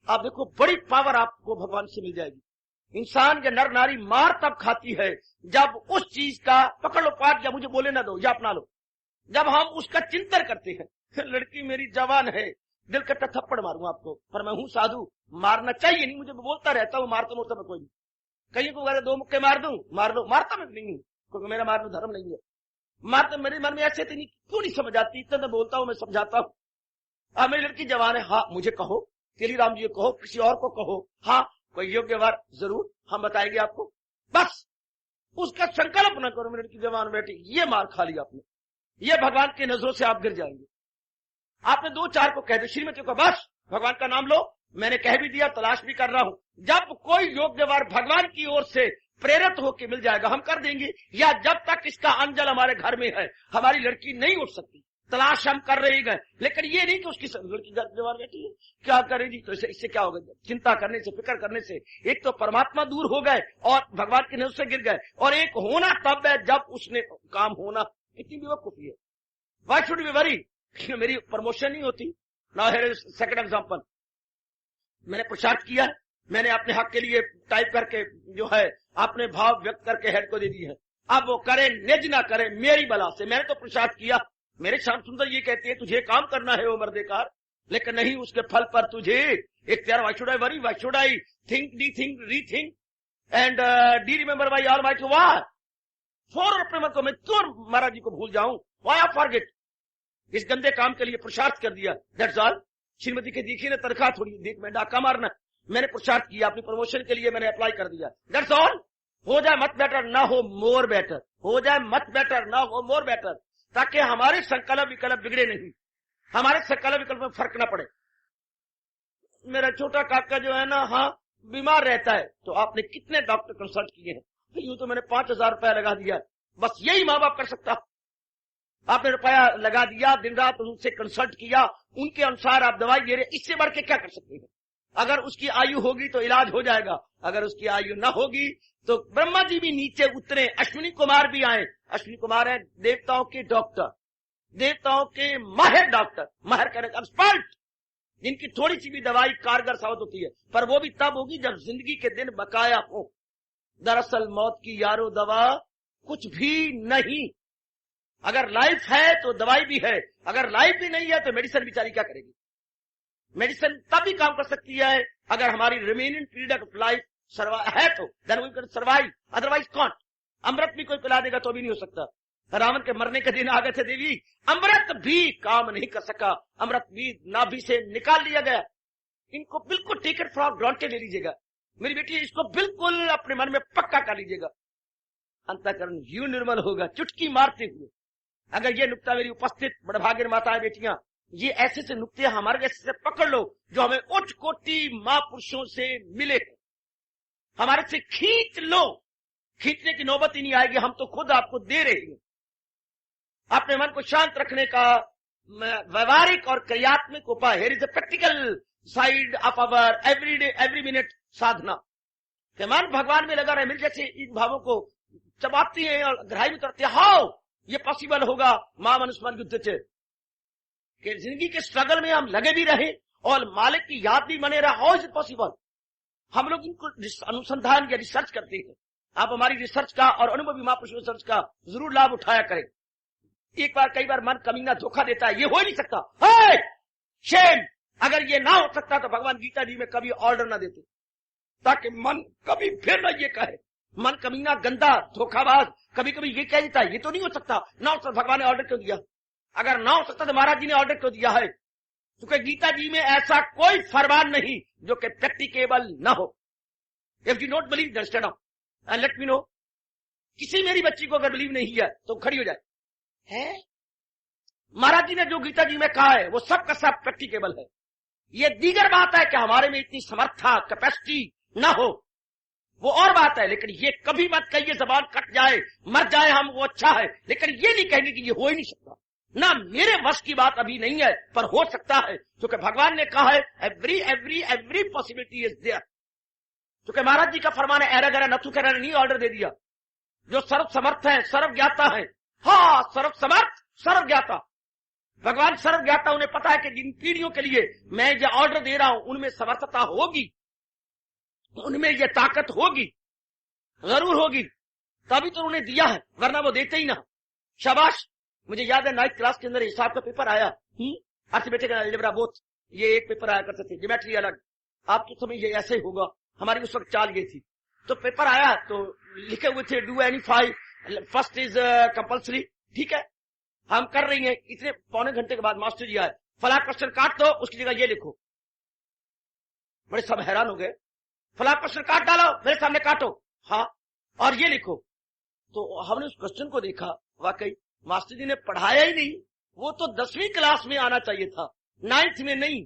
आप देखो बड़ी पावर आपको भगवान से मिल जाएगी। इंसान के नर नारी मार तब खाती है जब उस चीज का पकड़ लो पाठ, या मुझे बोले ना दो या अपना लो, जब हम उसका चिंतन करते हैं। लड़की मेरी जवान है, दिल करता थप्पड़ मारूं आपको, पर मैं हूं साधु, मारना चाहिए नहीं, मुझे बोलता रहता हूं मारता मोड़ता मैं कोई नहीं। कहीं को अगर 2 मुक्के मार दूं, मार लो, मारता मैं नहीं हूं, क्योंकि मेरा मारना धर्म नहीं है। मारता मेरे मन में ऐसे नहीं, क्यों नहीं समझ आती, इतना बोलता हूं मैं, समझाता हूं। अब मेरी लड़की जवान है, हाँ मुझे कहो, तेलीराम जी को कहो, किसी और को कहो, हाँ कोई योग्य वार जरूर हम बताएंगे आपको, बस उसका संकल्प न करो। मेरी लड़की जवान बेटी, ये मार खा लिया आपने, ये भगवान की नजरों से आप गिर जाएंगे। आपने 2-4 को कह दो, श्रीमती को बस भगवान का नाम लो, मैंने कह भी दिया, तलाश भी कर रहा हूं। जब कोई योग्य वार भगवान की ओर से प्रेरित होकर मिल जाएगा हम कर देंगे, या जब तक इसका अंजल हमारे घर में है हमारी लड़की नहीं उठ सकती। तलाश हम कर रहे हैं, लेकिन ये नहीं कि उसकी लड़की जवान बेटी है क्या करेगी, तो इससे क्या होगा? चिंता करने से, फिक्र करने से एक तो परमात्मा दूर हो गए और भगवान की नजर से गिर गए, और एक होना तब है जब उसने काम होना। कितनी बेवकूफी है। Why should be worry? मेरी प्रमोशन नहीं होती ना। सेकंड एग्जांपल, मैंने प्रचार किया, मैंने अपने हक के लिए टाइप करके जो है अपने भाव व्यक्त करके हेड को दे दी है। अब वो करे निज ना करे मेरी बला से, मैंने तो प्रचार किया। मेरे श्याम सुंदर ये कहते हैं तुझे काम करना है वो मर्देकार, लेकिन नहीं, उसके फल पर तुझे एक त्यार why should I worry, why should I think, D think, rethink and D remember by all mighty what, for अपने मन को मैं क्यों महाराज जी को भूल जाऊं, व्हाई आई फॉरगेट। इस गंदे काम के लिए पुरुषार्थ कर दिया, दैट्स ऑल। श्रीमती के देखिए ना तनख्वाह थोड़ी, देख मैं डाका मारना, मैंने पुरुषार्थ किया, अपनी प्रमोशन के लिए मैंने अप्लाई कर दिया, दैट्स ऑल। हो जाए मत बेटर ना हो मोर बेटर, हो जाए मत बेटर ना हो मोर बेटर, ताकि हमारे संकल्प विकल्प बिगड़े नहीं, हमारे संकल्प विकल्प में फर्क ना पड़े। मेरा छोटा काका जो है ना, हाँ बीमार रहता है, तो आपने कितने डॉक्टर कंसल्ट किए हैं? यूं तो मैंने 5,000 रुपया लगा दिया, बस यही माँ बाप कर सकता। आपने रुपया लगा दिया, दिन रात उनसे कंसल्ट किया, उनके अनुसार आप दवाई दे रहे, इससे बढ़ के क्या कर सकते हैं? अगर उसकी आयु होगी तो इलाज हो जाएगा, अगर उसकी आयु न होगी तो ब्रह्मा जी भी नीचे उतरे, अश्विनी कुमार भी आए। अश्विनी कुमार है देवताओं के डॉक्टर, देवताओं के माहिर डॉक्टर, माहिर कहने का एक्सपर्ट, जिनकी थोड़ी सी भी दवाई कारगर साबित होती है, पर वो भी तब होगी जब जिंदगी के दिन बकाया हो। दरअसल मौत की यारो दवा कुछ भी नहीं, अगर लाइफ है तो दवाई भी है, अगर लाइफ भी नहीं है तो मेडिसिन बेचारी क्या करेगी? मेडिसिन तभी काम कर सकती है अगर हमारी रिमेनिंग पीरियड ऑफ लाइफ है तो, then we can survive, otherwise can't. अमृत भी कोई पिला देगा तो भी नहीं हो सकता। रावण के मरने के दिन आ गए थे देवी, अमृत भी काम नहीं कर सका, अमृत भी नाभि से निकाल लिया गया। इनको बिल्कुल टिकट फ्रॉम ग्रांटेड ले लीजिएगा मेरी बेटी, इसको बिल्कुल अपने मन में पक्का कर लीजिएगा, अंतःकरण यूं निर्मल होगा चुटकी मारते हुए। अगर ये नुक्ता मेरी उपस्थित बड़भागिन माताएं बेटियां, ये ऐसे से नुक्ते हमारे जैसे से पकड़ लो जो हमें उच्च कोटि महापुरुषों से मिले, हमारे से खींच लो, खींचने की नौबत ही नहीं आएगी, हम तो खुद आपको दे रहे हैं। अपने मन को शांत रखने का व्यवहारिक और क्रियात्मक उपाय, here is the practical side of our everyday every minute sadhana. कि मन भगवान में लगा रहे, मिल जैसे इन भावों को चबाती है और गहराई में उतरते हैं। हाउ ये पॉसिबल होगा? मां मनुष्मान युद्ध से कि जिंदगी के स्ट्रगल में हम लगे भी रहे और मालिक की याद भी बने रहा। How is it possible? हम लोग इनको अनुसंधान या रिसर्च करते हैं। आप हमारी रिसर्च का और अनुभवी महापुरुष रिसर्च का जरूर लाभ उठाया करें। एक बार कई बार मन कमीना धोखा देता है, ये हो ही नहीं सकता, शेम। अगर ये ना हो सकता तो भगवान गीता जी में कभी ऑर्डर ना देते, ताकि मन कभी फिर न ये कहे मन कमीना गंदा धोखाबाज कभी कभी ये कह देता है ये तो नहीं हो सकता, ना हो सकता भगवान ने ऑर्डर क्यों दिया? अगर ना हो सकता तो महाराज जी ने ऑर्डर क्यों दिया है? क्योंकि गीता जी में ऐसा कोई फरमान नहीं जो कि प्रैक्टिकेबल ना हो। If you not believe then stand up and let me know. किसी मेरी बच्ची को अगर बिलीव नहीं है तो खड़ी हो जाए। है महाराज जी ने जो गीता जी में कहा है वो सब का सब प्रैक्टिकेबल है। ये दीगर बात है कि हमारे में इतनी समर्था कैपेसिटी ना हो, वो और बात है। लेकिन ये कभी मत कहिए जबान कट जाए मर जाए हम वो अच्छा है, लेकिन ये नहीं कहेंगे कि ये हो ही नहीं सकता। ना मेरे वश की बात अभी नहीं है, पर हो सकता है, क्योंकि भगवान ने कहा है every every every possibility is there. क्योंकि महाराज जी का फरमान है एरा गरा नथु करा नहीं ऑर्डर दे दिया। जो सर्व समर्थ है, सर्व ज्ञाता है, हाँ सर्व समर्थ सर्व ज्ञाता, भगवान सर्व ज्ञाता। उन्हें पता है कि जिन पीढ़ियों के लिए मैं ये ऑर्डर दे रहा हूं उनमें समर्थता होगी, उनमें ये ताकत होगी, जरूर होगी, तभी तो उन्हें दिया है, वरना वो देते ही ना। शाबाश। मुझे याद है 9th क्लास के अंदर हिसाब का पेपर आया, अर्थमेटिक अलजेब्रा बोथ, ये एक पेपर आया करते थे, ज्योमेट्री अलग। आपके समय ये ऐसे ही होगा, हमारी उस वक्त चाल ये थी। तो पेपर आया तो लिखे हुए थे do any 5, first is compulsory. ठीक है, हम कर रही हैं। इतने पौने घंटे के बाद मास्टर जी आए, फला क्वेश्चन काट दो, उसकी जगह ये लिखो। बड़े सब हैरान हो गए, फला क्वेश्चन काट डालो, मेरे सामने काटो, हाँ और ये लिखो। तो हमने उस क्वेश्चन को देखा, वाकई मास्टर जी ने पढ़ाया ही नहीं। वो तो 10वीं क्लास में आना चाहिए था, 9th में नहीं।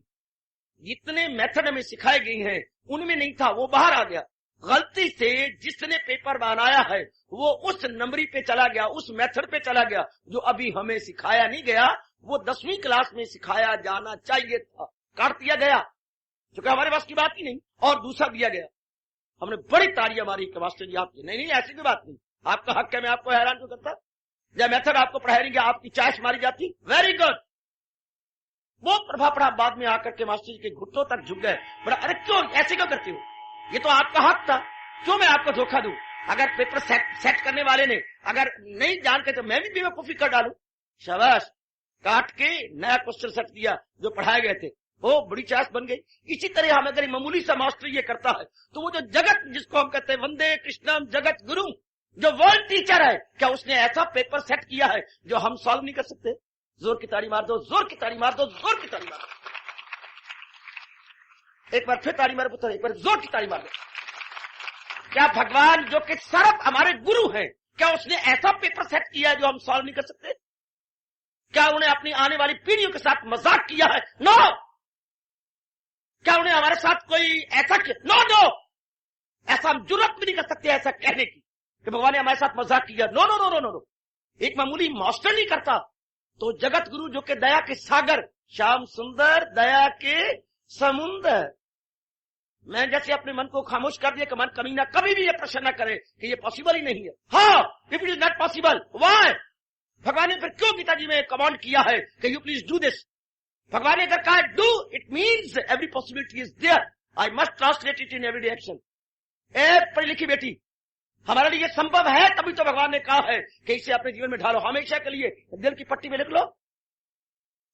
जितने मेथड हमें सिखाए गए हैं उनमें नहीं था, वो बाहर आ गया। गलती से जिसने पेपर बनाया है वो उस नंबरी पे चला गया, उस मेथड पे चला गया जो अभी हमें सिखाया नहीं गया, वो 10वीं क्लास में सिखाया जाना चाहिए था। काट दिया गया क्योंकि हमारे पास की बात ही नहीं, और दूसरा दिया गया। हमने बड़ी तालियां मारी कि मास्टर जी आपकी नहीं ऐसी कोई बात नहीं, आपका हक है, मैं आपको हैरान क्यों करता? जब मेथड आपको पढ़ाया नहीं गया आपकी चाश मारी जाती। वेरी गुड, बहुत प्रभाव पड़ा। बाद में आकर के मास्टर जी के घुटनों तक झुक गए, बोला अरे क्यों ऐसे क्यों करते हो, ये तो आपका हक था, क्यों मैं आपको धोखा दूं? अगर पेपर सेट करने वाले ने अगर नहीं जान के तो मैं भी बेवकूफी कर डालू। शाबाश, काट के नया क्वेश्चन सेट दिया जो पढ़ाए गए थे। ओ बड़ी चॉइस बन गई। इसी तरह हम अगर मामूली सा मास्टर ये करता है तो वो जो जगत जिसको हम कहते हैं वंदे कृष्णम जगत गुरु, जो वर्ल्ड टीचर है, क्या उसने ऐसा पेपर सेट किया है जो हम सॉल्व नहीं कर सकते? जोर की ताड़ी मार दो, जोर की ताड़ी मार दो, जोर की ताड़ी मार दो। एक बार फिर ताड़ी मारो पुत्र, एक बार जोर की ताड़ी मार दो। क्या भगवान जो कि सर्व हमारे गुरु हैं, क्या उसने ऐसा पेपर सेट किया है जो हम सॉल्व नहीं कर सकते? क्या उन्हें अपनी आने वाली पीढ़ियों के साथ मजाक किया है? नो। क्या उन्हें हमारे साथ कोई ऐसा किया? नो। ऐसा हम जुर्रत भी नहीं कर सकते ऐसा कहने की कि भगवान ने हमारे साथ मजाक किया। No no no no no. एक मामूली मास्टर नहीं करता तो जगत गुरु जो कि दया के सागर, श्याम सुंदर दया के समुंदर। मैं जैसे अपने मन को खामोश कर दिया कि मन कभी ना कभी भी ये प्रश्न न करे कि ये पॉसिबल ही नहीं है। हाँ, if it is not possible, why? भगवान ने फिर क्यों पिताजी में कमांड किया है कि यू प्लीज डू दिस? भगवान ने अगर कहा do, it means every possibility is there, I must translate it in every direction. ए पढ़ी लिखी बेटी, हमारे लिए संभव है तभी तो भगवान ने कहा है कि इसे अपने जीवन में ढालो, हमेशा के लिए दिल की पट्टी में लिख लो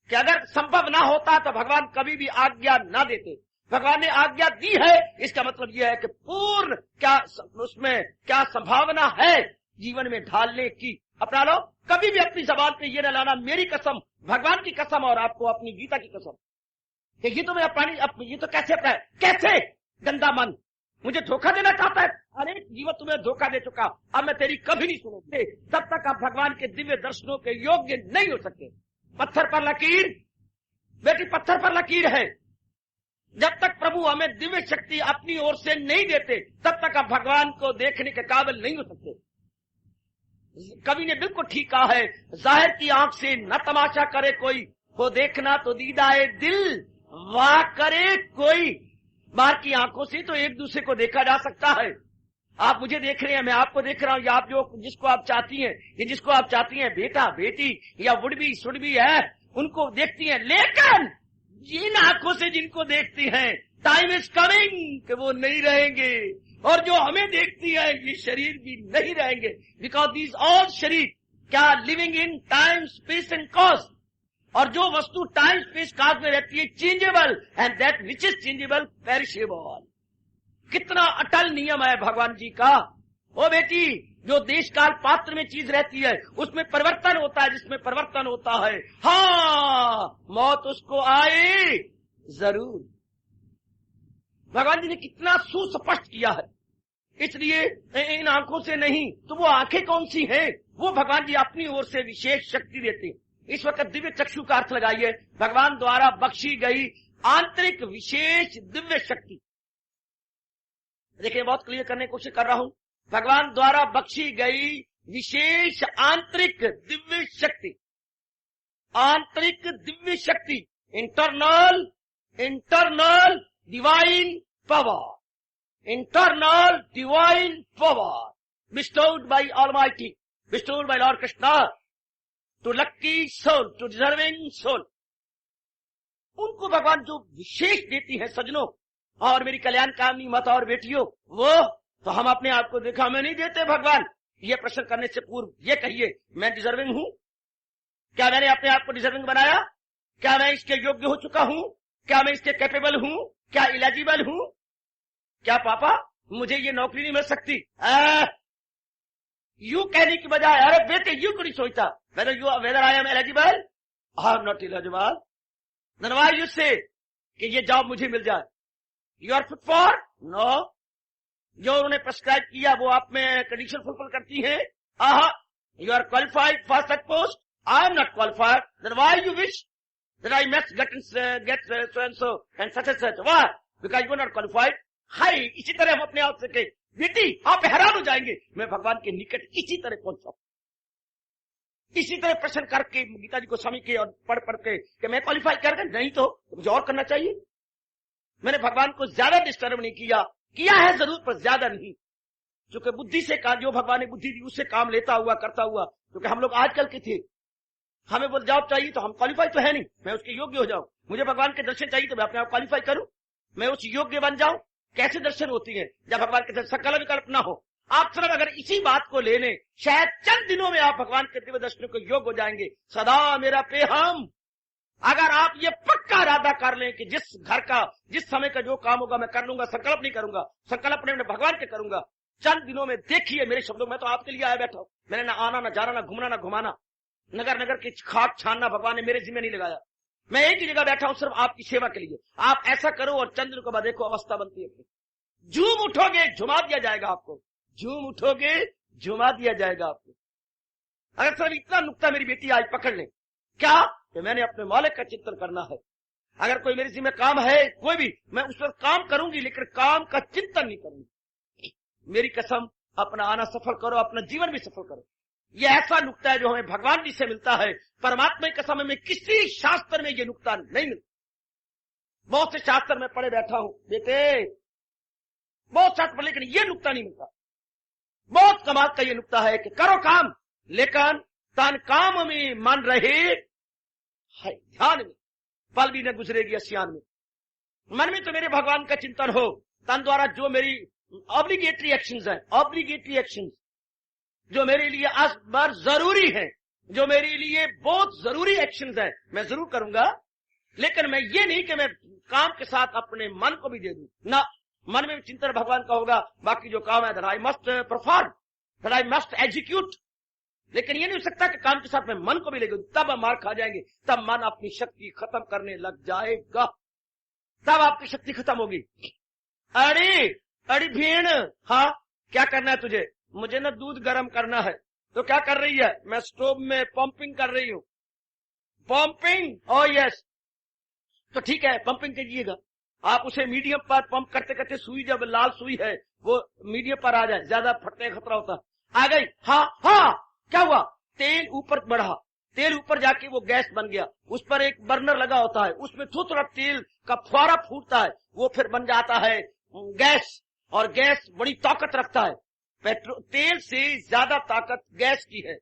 कि अगर संभव ना होता तो भगवान कभी भी आज्ञा ना देते। भगवान ने आज्ञा दी है, इसका मतलब यह है कि पूर्ण क्या उसमें क्या संभावना है जीवन में ढालने की। अपना लो, कभी भी अपनी जबान पे ये न लाना मेरी कसम, भगवान की कसम और आपको अपनी गीता की कसम कि ये तो मैं अपनी ये तो कैसे अपना कैसे गंदा मन मुझे धोखा देना चाहता है। अरे जीवन तुम्हें धोखा दे चुका, अब मैं तेरी कभी नहीं सुनूंगी। तब तक आप भगवान के दिव्य दर्शनों के योग्य नहीं हो सकते। पत्थर पर लकीर बेटी, पत्थर पर लकीर है। जब तक प्रभु हमें दिव्य शक्ति अपनी ओर से नहीं देते तब तक आप भगवान को देखने के काबिल नहीं हो सकते। कवि ने बिल्कुल ठीक कहा है, जाहिर की आंख से न तमाशा करे कोई, वो देखना तो दीदाए दिल वाह करे कोई। बाहर की आंखों से तो एक दूसरे को देखा जा सकता है। आप मुझे देख रहे हैं, मैं आपको देख रहा हूं, या आप जिसको आप चाहती हैं, ये जिसको आप चाहती हैं बेटा बेटी या वुडबी सुडबी है, उनको देखती हैं। लेकिन जिन आंखों से जिनको देखती हैं, टाइम इज कमिंग कि वो नहीं रहेंगे, और जो हमें देखती है ये शरीर भी नहीं रहेंगे। बिकॉज दीज ऑल शरीर क्या living in time space and cause, और जो वस्तु टाइम स्पेस काज में रहती है changeable, and that which is changeable perishable. कितना अटल नियम है भगवान जी का। ओ बेटी, जो देश काल पात्र में चीज रहती है उसमें परिवर्तन होता है, जिसमें परिवर्तन होता है हाँ मौत उसको आए जरूर। भगवान जी ने कितना सुस्पष्ट किया है। इसलिए इन आंखों से नहीं तो वो आंखें कौन सी हैं? वो भगवान जी अपनी ओर से विशेष शक्ति देते हैं। इस वक्त दिव्य चक्षु का अर्थ लगाइए, भगवान द्वारा बख्शी गई आंतरिक विशेष दिव्य शक्ति। देखिए, बहुत क्लियर करने की कोशिश कर रहा हूं। भगवान द्वारा बख्शी गई विशेष आंतरिक दिव्य शक्ति, आंतरिक दिव्य शक्ति, internal divine power, internal divine power bestowed by Almighty, bestowed by Lord Krishna to lucky soul, to deserving soul। उनको भगवान जो विशेष देती है सजनों और मेरी कल्याणकामनी माता और बेटियों, वो तो हम अपने आप को देखा में नहीं देते। भगवान ये प्रश्न करने से पूर्व ये कहिए, मैं डिजर्विंग हूं? क्या मैंने अपने आप को डिजर्विंग बनाया? क्या मैं इसके योग्य हो चुका हूं? क्या मैं इसके कैपेबल हूं? क्या इलिजिबल हूं? क्या पापा मुझे ये नौकरी नहीं मिल सकती? यू कहने की बजाय अरे बेटे यू क्यों नहीं सोचता whether I am eligible or not eligible, then why you say कि ये जॉब मुझे मिल जाए? You are fit for? No। जो उन्होंने प्रेस्क्राइब किया वो आप में कंडीशन फुलफिल करती है। You are qualified for such post, I am not qualified, then why you wish that I must get so and so and such and such? Why? Because you are not qualified। हाय, इसी तरह हम अपने आप से कहे, बेटी आप हैरान हो जाएंगे, मैं भगवान के निकट इसी तरह पहुंचा, इसी तरह प्रश्न करके गीता जी को स्वामी के और पढ़ के कि मैं क्वालिफाई कर गया, नहीं तो मुझे और करना चाहिए। मैंने भगवान को ज्यादा डिस्टर्ब नहीं किया है जरूर पर ज्यादा नहीं, क्योंकि बुद्धि से काम, जो भगवान ने बुद्धि दी उससे काम लेता हुआ करता हुआ, क्योंकि हम लोग आजकल के थे, हमें वो जॉब चाहिए तो हम क्वालिफाई तो है नहीं, मैं उसके योग्य हो जाऊं। मुझे भगवान के दर्शन चाहिए तो मैं अपने आप क्वालिफाई करूं, मैं उस योग्य बन जाऊं। कैसे दर्शन होती है? जब भगवान के सकल विकल्प ना हो। आप सिर्फ अगर इसी बात को लेने, शायद चंद दिनों में आप भगवान के दिव्य दर्शनों को योग्य हो जाएंगे। सदा मेरा पेहम अगर आप ये पक्का इरादा कर लें कि जिस घर का, जिस समय का जो काम होगा मैं कर लूंगा, संकल्प नहीं करूंगा, संकल्प अपने भगवान के करूंगा, चंद दिनों में देखिए मेरे शब्दों में, तो आपके लिए आया बैठा हूं। मैंने ना आना, ना जाना, ना घूमना, ना घुमाना, नगर नगर की खाक छानना भगवान ने मेरे जिम्मे नहीं लगाया। मैं एक ही जगह बैठा हूं सिर्फ आपकी सेवा के लिए। आप ऐसा करो और चंद दिनों के बाद देखो अवस्था बनती है। झूम उठोगे झुमा दिया जाएगा आपको, झूम उठोगे झुमा दिया जाएगा आपको। अगर सिर्फ इतना नुक्ता मेरी बेटी आज पकड़ ले, क्या कि मैंने अपने मालिक का चिंतन करना है। अगर कोई मेरे जिम्मे काम है कोई भी, मैं उस पर काम करूंगी लेकिन काम का चिंतन नहीं करूंगी। मेरी कसम, अपना आना सफल करो, अपना जीवन भी सफल करो। ये ऐसा नुक्ता है जो हमें भगवान जी से मिलता है। परमात्मा की कसम में किसी शास्त्र में ये नुक्ता नहीं मिलता। बहुत से शास्त्र में पढ़े बैठा हूं बेटे, बहुत शास्त्र, लेकिन ये नुक्ता नहीं मिलता। बहुत कमाल का ये नुक्ता है कि करो काम लेकिन तन काम में मन रहे है, ध्यान में पल भी न गुजरेगी असियान में। मन में तो मेरे भगवान का चिंतन हो, तन द्वारा जो मेरी ऑब्लिगेटरी एक्शंस हैं, ऑब्लिगेटरी एक्शंस जो मेरे लिए असबर जरूरी है, जो मेरे लिए बहुत जरूरी एक्शंस हैं, मैं जरूर करूंगा। लेकिन मैं ये नहीं कि मैं काम के साथ अपने मन को भी दे दूं ना। मन में चिंतन भगवान का होगा, बाकी जो काम है I must perform, I must execute. लेकिन ये नहीं हो सकता कि काम के साथ मैं मन को भी ले दूं, तब हम मार खा जाएंगे। तब मन अपनी शक्ति खत्म करने लग जाएगा, तब आपकी शक्ति खत्म होगी। अरे भीड़, हाँ क्या करना है तुझे? मुझे ना दूध गर्म करना है। तो क्या कर रही है? मैं स्टोव में पंपिंग कर रही हूं। पंपिंग, ओ यस, तो ठीक है पंपिंग कीजिएगा। आप उसे मीडियम पर पंप करते करते सुई, जब लाल सुई है वो मीडियम पर आ जाए, ज्यादा फटने का खतरा होता। आ गई, हाँ क्या हुआ? तेल ऊपर बढ़ा, तेल ऊपर जाके वो गैस बन गया। उस पर एक बर्नर लगा होता है, उसमें थोड़ा तेल का फुहारा फूटता है, वो फिर बन जाता है गैस। और गैस बड़ी ताकत रखता है, तेल से ज्यादा ताकत गैस की है।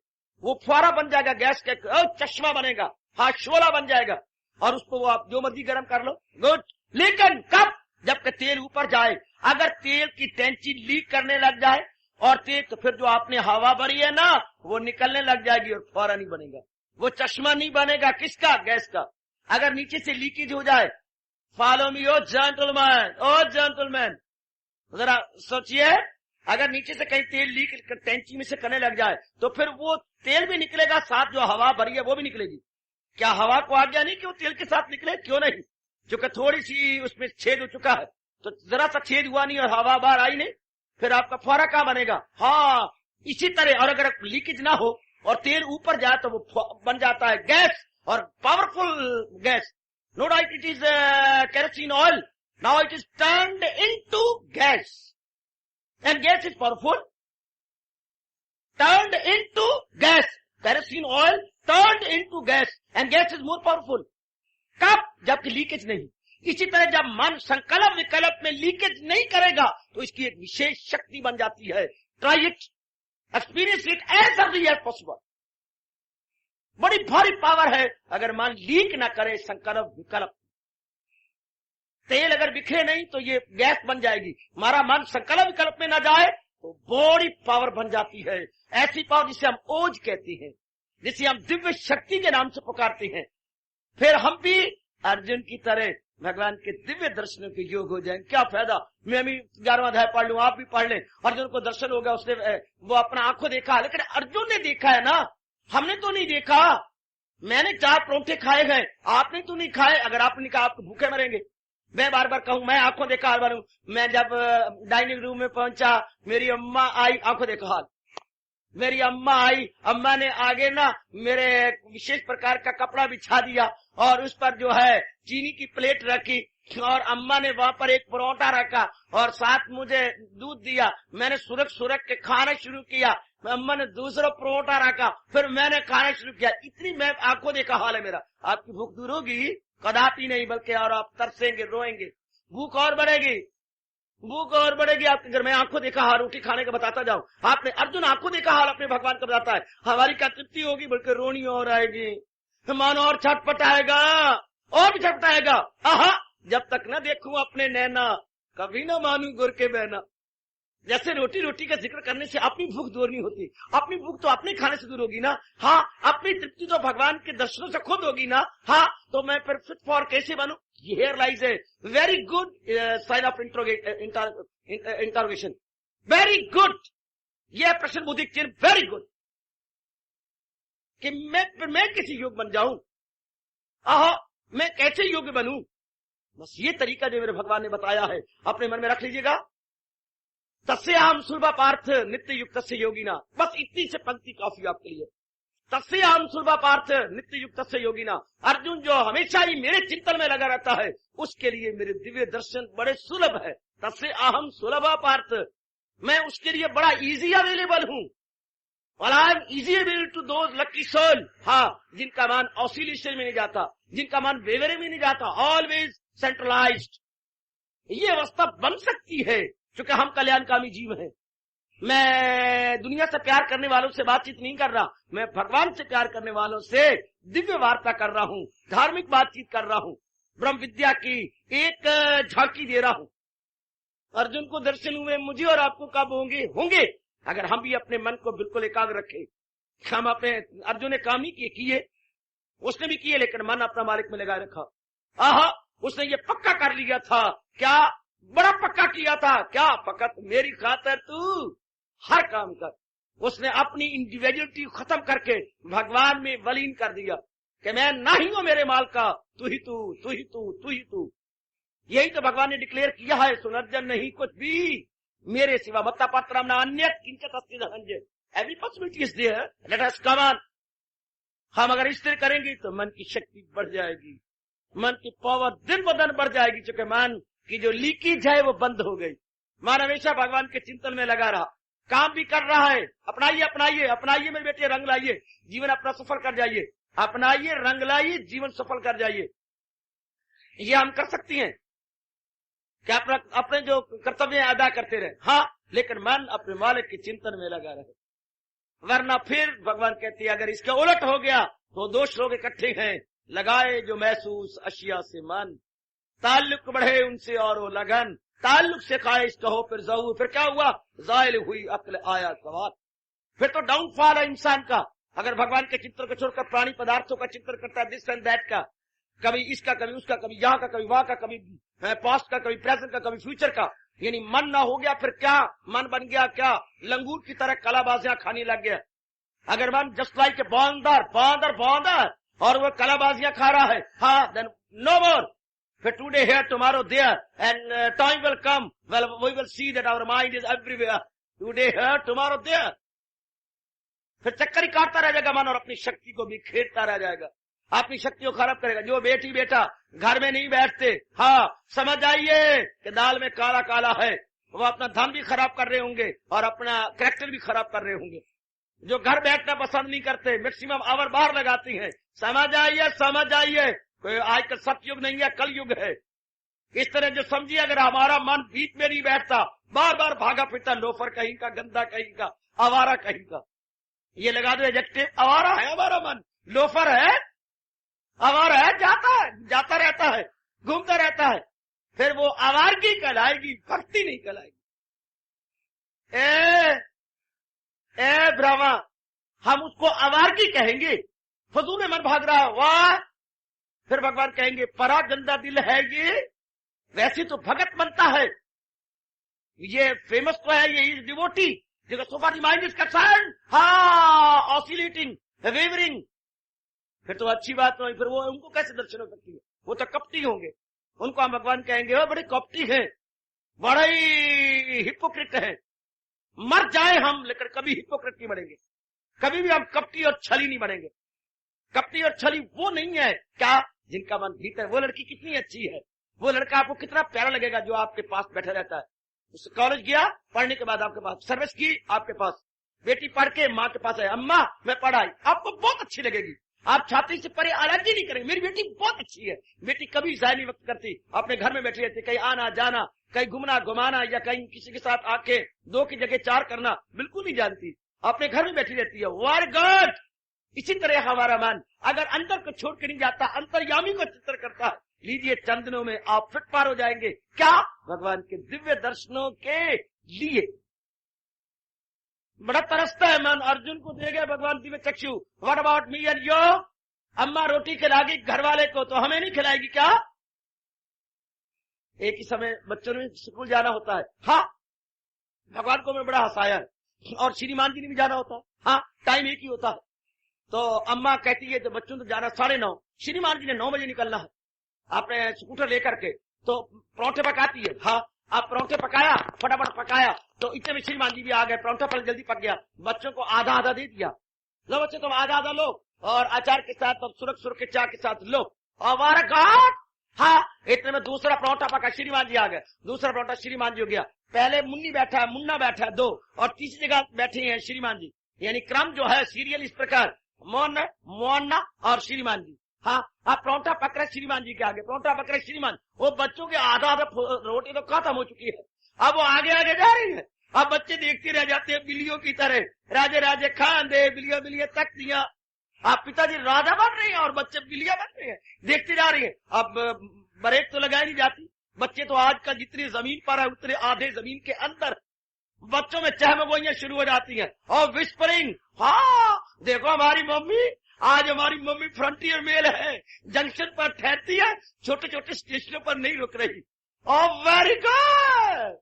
वो फुहारा बन जाएगा गैस का, चश्मा बनेगा, हाँ शोला बन जाएगा, और उसको वो आप जो मर्जी गर्म कर लो, गुड। लेकिन कब? जबकि तेल ऊपर जाए। अगर तेल की टैंकी लीक करने लग जाए और तेल, तो फिर जो आपने हवा भरी है ना वो निकलने लग जाएगी और फुहारा नहीं बनेगा, वो चश्मा नहीं बनेगा। किसका? गैस का। अगर नीचे से लीकेज हो जाए, फॉलो मी ओ जेंटलमैन, ओ जेंटलमैन, जरा सोचिए, अगर नीचे से कहीं तेल लीक टैंकी में से करने लग जाए तो फिर वो तेल भी निकलेगा, साथ जो हवा भरी है वो भी निकलेगी। क्या हवा को आज्ञा नहीं कि वो तेल के साथ निकले? क्यों नहीं? क्योंकि थोड़ी सी उसमें छेद हो चुका है, तो जरा सा छेद हुआ नहीं और हवा बाहर आई नहीं, फिर आपका फुहारा कहां बनेगा? हाँ इसी तरह। और अगर लीकेज ना हो और तेल ऊपर जाए तो वो बन जाता है गैस, और powerful gas. No doubt it is kerosene oil, now it is turned into gas, and gas is powerful, turned into gas. Kerosene oil turned into gas and gas is more powerful. कब? जबकि लीकेज नहीं। इसी तरह जब मन संकल्प विकल्प में लीकेज नहीं करेगा तो इसकी एक विशेष शक्ति बन जाती है। Try it, experience it as early as possible. बड़ी भारी पावर है अगर मन लीक ना करे संकल्प विकल्प। तेल अगर बिखरे नहीं तो ये गैस बन जाएगी। हमारा मन संकल्प विकल्प में ना जाए तो बड़ी पावर बन जाती है। ऐसी पावर जिसे हम ओज कहते हैं, जिसे हम दिव्य शक्ति के नाम से पुकारते हैं। फिर हम भी अर्जुन की तरह भगवान के दिव्य दर्शनों के योग हो जाएंगे। क्या फायदा? मैं भी 11वां अध्याय पढ़ लूं, आप भी पढ़ लें। अर्जुन को दर्शन हो गया, उसने वो अपना आंखों देखा, लेकिन अर्जुन ने देखा है ना, हमने तो नहीं देखा। मैंने 4 परोंठे खाए गए, आपने तो नहीं खाए। अगर आपने कहा आप भूखे मरेंगे। मैं बार बार कहूं, मैं आंखों देखा हाल बनू। मैं जब डाइनिंग रूम में पहुंचा, मेरी अम्मा आई, आंखों देखा हाल। मेरी अम्मा आई, अम्मा ने आगे ना मेरे विशेष प्रकार का कपड़ा बिछा दिया और उस पर जो है चीनी की प्लेट रखी, और अम्मा ने वहां पर एक परोठा रखा और साथ मुझे दूध दिया। मैंने सुरख के खाना शुरू किया। अम्मा ने दूसरा परोठा रखा, फिर मैंने खाना शुरू किया। इतनी मैं आंखों देखा हाल है मेरा। आपकी भूख दूर होगी? कदापि नहीं, बल्कि और आप तरसेंगे, रोएंगे, भूख और बढ़ेगी, भूख और बढ़ेगी आपके घर में। आंखों देखा हाल रोटी खाने का बताता जाओ। आपने अर्जुन आंखों देखा हाल अपने भगवान का बताता है। हमारी क्या तृप्ति होगी, बल्कि रोनी और आएगी, मन और छटपटाएगा, और भी छटपटाएगा। आहा, जब तक न देखूं अपने नैना, कभी न मानू गुर के बहना। जैसे रोटी का जिक्र करने से अपनी भूख दूर नहीं होती, अपनी भूख तो अपने खाने से दूर होगी ना। हाँ, अपनी तृप्ति तो भगवान के दर्शनों से खुद होगी ना। हाँ, तो मैं फिर फिट फॉर कैसे बनूं? Here lies a very good sign of interrogation. Very good, यह प्रश्न बुद्धिक चिन्ह, वेरी गुड, कि मैं किसी योग बन जाऊं। आह, मैं कैसे योग्य बनूं? बस ये तरीका जो मेरे भगवान ने बताया है अपने मन में रख लीजिएगा। तस्याहम सुलभा पार्थ नित्य युक्त से योगिना। बस इतनी से पंक्ति काफी आपके लिए। तस्याहम सुलभा पार्थ नित्य युक्त से योगिना। अर्जुन जो हमेशा ही मेरे चिंतन में लगा रहता है, उसके लिए मेरे दिव्य दर्शन बड़े सुलभ है। तस्याहम सुलभा पार्थ, मैं उसके लिए बड़ा इजी अवेलेबल हूं। और I am easy available to those lucky soul, हाँ, जिनका मन ऑसिलेशन में नहीं जाता, जिनका मन वेवरे में नहीं जाता, ऑलवेज सेंट्रलाइज्ड। ये अवस्था बन सकती है क्योंकि हम कल्याणकामी जीव हैं। मैं दुनिया से प्यार करने वालों से बातचीत नहीं कर रहा, मैं भगवान से प्यार करने वालों से दिव्य वार्ता कर रहा हूं, धार्मिक बातचीत कर रहा हूं, ब्रह्म विद्या की एक झांकी दे रहा हूं। अर्जुन को दर्शन हुए, मुझे और आपको कब होंगे अगर हम भी अपने मन को बिल्कुल एकाग्र रखें। हम अपने, अर्जुन ने काम ही किए, उसने भी किए, लेकिन मन अपना मालिक में लगाए रखा। आहा, उसने ये पक्का कर लिया था, क्या बड़ा पक्का किया था, क्या फकत मेरी खातिर तू हर काम कर। उसने अपनी इंडिविजुअलिटी खत्म करके भगवान में वलीन कर दिया कि मैं नहीं हूं मेरे माल का, तू ही तू, तू ही तू, तू ही तू। यही तो भगवान ने डिक्लेयर किया है, सुनर्जन नहीं कुछ भी मेरे सिवा, मत्ता पात्रम न अन्य किंचित अस्ति Dhananjaya. Every possibility is there, let us come on. हम अगर इस तरह करेंगे तो मन की शक्ति बढ़ जाएगी, मन की पावर दिन ब दिन बढ़ जाएगी, क्योंकि मन की जो लीकेज है वो बंद हो गई। मन हमेशा भगवान के चिंतन में लगा रहा, काम भी कर रहा है। अपनाइए अपनाइए अपनाइए मेरे बेटे, रंग लाइए, जीवन अपना सफल कर जाइए। अपनाइए, रंग लाइए, जीवन सफल कर जाइए। ये हम कर सकती हैं कि अपने जो कर्तव्य अदा करते रहे, हाँ, लेकिन मन अपने मालिक के चिंतन में लगा रहे। वरना फिर भगवान कहते हैं अगर इसके उलट हो गया तो दोष लोग इकट्ठे हैं, लगाए जो महसूस अशिया से मन, ताल्लुक बढ़े उनसे और वो लगन, ताल्लुक से ख्वाहिश कहो फिर जाऊ। फिर क्या हुआ? जायल हुई अक्ल आया सवाल। फिर तो डाउनफॉल है इंसान का। अगर भगवान के चित्र को छोड़कर प्राणी पदार्थों का चित्र करता है, दिस एंड दैट का, कभी इसका कभी उसका, कभी यहाँ का कभी वहां का, कभी पास्ट का कभी प्रेजेंट का कभी फ्यूचर का, यानी मन ना हो गया फिर क्या? मन बन गया क्या? लंगूर की तरह कलाबाजियां खाने लग गया। अगर मन जस्ट लाइक बांदर और वो कलाबाजियां खा रहा है, हाँ, देन नो मोर। फिर today here tomorrow there and time will come well we will see that our mind is everywhere. Today here tomorrow there, फिर चक्कर ही काटता रह जाएगा मन और अपनी शक्ति को भी खेलता रह जाएगा, अपनी शक्ति को खराब करेगा। जो बेटी बेटा घर में नहीं बैठते, हाँ, समझ आइए कि दाल में काला काला है, वो अपना धन भी खराब कर रहे होंगे और अपना कैरेक्टर भी खराब कर रहे होंगे। जो घर बैठना पसंद नहीं करते, मैक्सिमम आवर बाहर लगाती हैं, समझ आइए कोई आजकल सतयुग नहीं है, कल युग है। इस तरह जो समझिए, अगर हमारा मन बीच में नहीं बैठता, बार बार भागा फिरता, लोफर कहीं का, गंदा कहीं का, आवारा कहीं का, ये लगा दो एडजेक्टिव, आवारा है हमारा मन, लोफर है, आवारा है, जाता रहता है, घूमता रहता है, फिर वो आवारगी कहलाएगी, भक्ति नहीं कहलाएगी। ए ब्रह्मा, हम उसको आवारगी कहेंगे, फजूल में मन भाग रहा है, वाह। फिर भगवान कहेंगे परा गंदा दिल है ये, वैसे तो भगत बनता है, ये फेमस तो है, ये इज डिवोटी, देखो so far the mind is concerned, हाँ, ऑसिलेटिंग, वेवरिंग। फिर तो अच्छी बात नहीं, फिर वो उनको कैसे दर्शन हो सकती है? वो तो कपटी होंगे, उनको हम भगवान कहेंगे वो बड़े कपटी है, बड़े ही हिपोक्रेट है। मर जाए हम, लेकिन कभी हिपोक्रेट नहीं बनेंगे, कभी भी हम कपटी और छली नहीं बनेंगे। कपटी और छली वो नहीं है क्या जिनका मन भीतर। वो लड़की कितनी अच्छी है, वो लड़का आपको कितना प्यारा लगेगा जो आपके पास बैठा रहता है। उस कॉलेज गया, पढ़ने के बाद आपके पास, सर्विस की आपके पास, बेटी पढ़ के माँ के पास है, अम्मा मैं पढ़ाई, आपको बहुत अच्छी लगेगी। आप छात्री से परे अलर्जी नहीं करेंगे, मेरी बेटी बहुत अच्छी है। बेटी कभी जाया नहीं वक्त करती, अपने घर में बैठी रहती, कहीं आना जाना, कहीं घूमना घुमाना, या कहीं किसी के साथ आके 2 की जगह 4 करना बिल्कुल नहीं जानती, अपने घर में बैठी रहती है। Very good. इसी तरह हमारा मन अगर अंदर को छोड़ के नहीं जाता, अंतर्यामी को चित्र करता है, लीजिए चंद दिनों में आप फिट पार हो जाएंगे। क्या? भगवान के दिव्य दर्शनों के लिए। बड़ा तरसता है मन, अर्जुन को दे गए भगवान दिव्य चक्षु, what about me and you? अम्मा रोटी खिलाएगी घर वाले को तो हमें नहीं खिलाएगी क्या? एक ही समय बच्चों ने स्कूल जाना होता है, हाँ भगवान को मैं बड़ा हंसाया, और श्रीमान जी ने भी जाना होता है, हाँ टाइम एक ही होता है। तो अम्मा कहती है तो बच्चों तो जाना 9:30, श्रीमान जी ने 9 बजे निकलना है, आपने स्कूटर लेकर के, तो परोठे पकाती है, हाँ आप परोठे पकाया, फटाफट पकाया, तो इतने में श्रीमान जी भी आ गए, परोठा पर जल्दी पक गया, बच्चों को आधा आधा दे दिया, लो बच्चे तुम आधा आधा लो, और अचार के साथ अब सुरख के चाय के साथ लो, और घाट, हाँ इतने में दूसरा परोठा पका, श्रीमान जी आ गए, दूसरा परोठा श्रीमान जी हो गया, पहले मुन्नी बैठा है, मुन्ना बैठा है 2, और तीसरी जगह बैठे हैं श्रीमान जी, यानी क्रम जो है सीरियल इस प्रकार, मोन्ना और श्रीमान जी, हाँ आप परोठा पक रहे श्रीमान जी के आगे, परोठा पक रहे श्रीमान, वो बच्चों के आधा आधा रोटी तो खत्म हो चुकी है, अब वो आगे आगे जा रही है, अब बच्चे देखते रह जाते हैं बिल्लियों की तरह, राजे राजे खान दे, बिल्लियां बिल्लियां तक दिया, आप पिताजी राजा बन रहे हैं और बच्चे बिल्लियां बन रहे हैं, देखते जा रही है। अब ब्रेक तो लगाई नहीं जाती, बच्चे तो आजकल जितनी जमीन पर है उतने आधे जमीन के अंदर, बच्चों में चहमगोइयां शुरू हो जाती हैं, और विस्परिंग, हाँ देखो हमारी मम्मी, आज हमारी मम्मी फ्रंटियर मेल है, जंक्शन पर ठहरती है, छोटे छोटे स्टेशनों पर नहीं रुक रही, ओह वेरी गुड,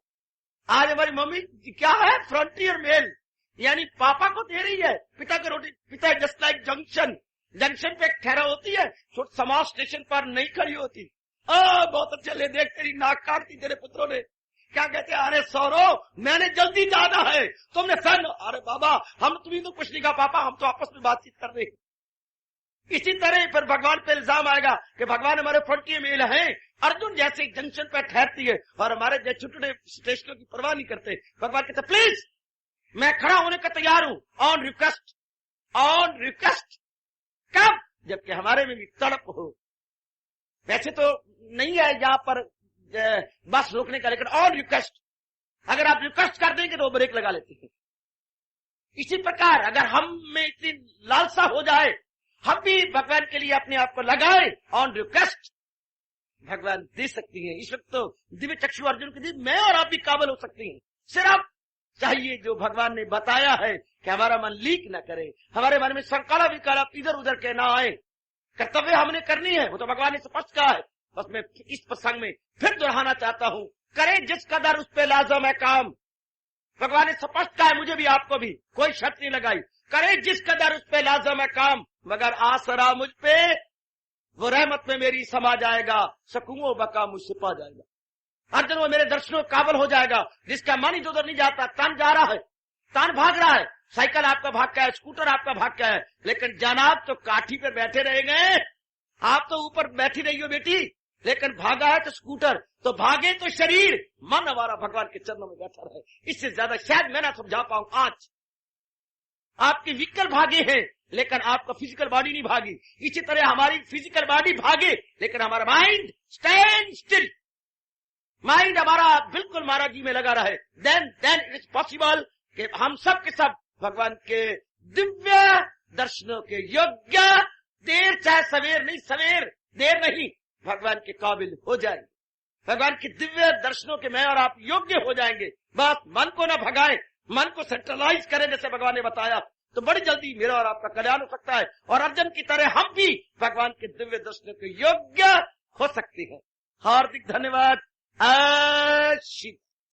आज हमारी मम्मी क्या है, फ्रंटियर मेल, यानी पापा को दे रही है, पिता को रोटी, पिता जस्ट लाइक जंक्शन पे ठहरा होती है, समाज स्टेशन पर नहीं खड़ी होती, बहुत अच्छे ले देख तेरी नाक काटती तेरे पुत्रों ने, क्या कहते हैं, अरे सौरव मैंने जल्दी जाना है, तुमने फैन, अरे बाबा हम तुम्हें तो कुछ नहीं कहा पापा, हम तो आपस में बातचीत कर रहे हैं। इसी तरह फिर भगवान पे इल्जाम आएगा कि भगवान हमारे फ्रंटियर मेल हैं, अर्जुन जैसे जंक्शन पर ठहरती है और हमारे जैसे छोटे स्टेशनों की परवाह नहीं करते, भगवान कहते प्लीज मैं खड़ा होने का तैयार हूं, ऑन रिक्वेस्ट, कब? जबकि हमारे में भी तड़प हो, वैसे तो नहीं है यहाँ पर बस रोकने का, लेकिन ऑन रिक्वेस्ट, अगर आप रिक्वेस्ट कर देंगे तो ब्रेक लगा लेते हैं। इसी प्रकार अगर हम में इतनी लालसा हो जाए, हम भी भगवान के लिए अपने आप को लगाए ऑन रिक्वेस्ट, भगवान दे सकती हैं। इस वक्त तो दिव्य चक्षु अर्जुन के दिन मैं और आप भी काबिल हो सकते हैं, सिर्फ चाहिए जो भगवान ने बताया है कि हमारा मन लीक न करे, हमारे मन में संकल्प विकल्प इधर उधर के ना आए, कर्तव्य हमने करनी है, वो तो भगवान ने स्पष्ट कहा है। बस मैं इस प्रसंग में फिर दोहराना चाहता हूं, करे जिस कदर उस पे लाजम है काम, भगवान ने स्पष्ट कहा है, मुझे भी आपको भी, कोई शर्त नहीं लगाई, करे जिस कदर उस पे लाजम है काम, मगर आसरा मुझ पे वो रहमत में मेरी समा जाएगा, सकूंगो बका मुझसे पा जाएगा। अर्जुन वो मेरे दर्शनों काबिल हो जाएगा, जिसका मन ही उधर नहीं जाता, तन जा रहा है, तन भाग रहा है, साइकिल आपका भाग का है, स्कूटर आपका भाग का है, लेकिन जनाब तो काठी पर बैठे रह गए, आप तो ऊपर बैठी रही हो बेटी, लेकिन भागा है तो स्कूटर, तो भागे तो शरीर, मन हमारा भगवान के चरणों में बैठा रहे। इससे ज्यादा शायद मैं ना समझा पाऊं। आज आपकी व्हीकल भागे हैं लेकिन आपका फिजिकल बॉडी नहीं भागी, इसी तरह हमारी फिजिकल बॉडी भागे लेकिन हमारा माइंड स्टैंड स्टिल, माइंड हमारा बिल्कुल महाराज जी में लगा रहे, देन इट इज पॉसिबल कि हम सब के सब भगवान के दिव्य दर्शनों के योग्य, देर चाहे सवेर नहीं, सवेर देर नहीं, भगवान के काबिल हो जाएंगे, भगवान के दिव्य दर्शनों के मैं और आप योग्य हो जाएंगे। बस मन को ना भगाएं, मन को सेंट्रलाइज करें जैसे भगवान ने बताया, तो बड़ी जल्दी मेरा और आपका कल्याण हो सकता है, और अर्जुन की तरह हम भी भगवान के दिव्य दर्शनों के योग्य हो सकते हैं। हार्दिक धन्यवाद। आशीष।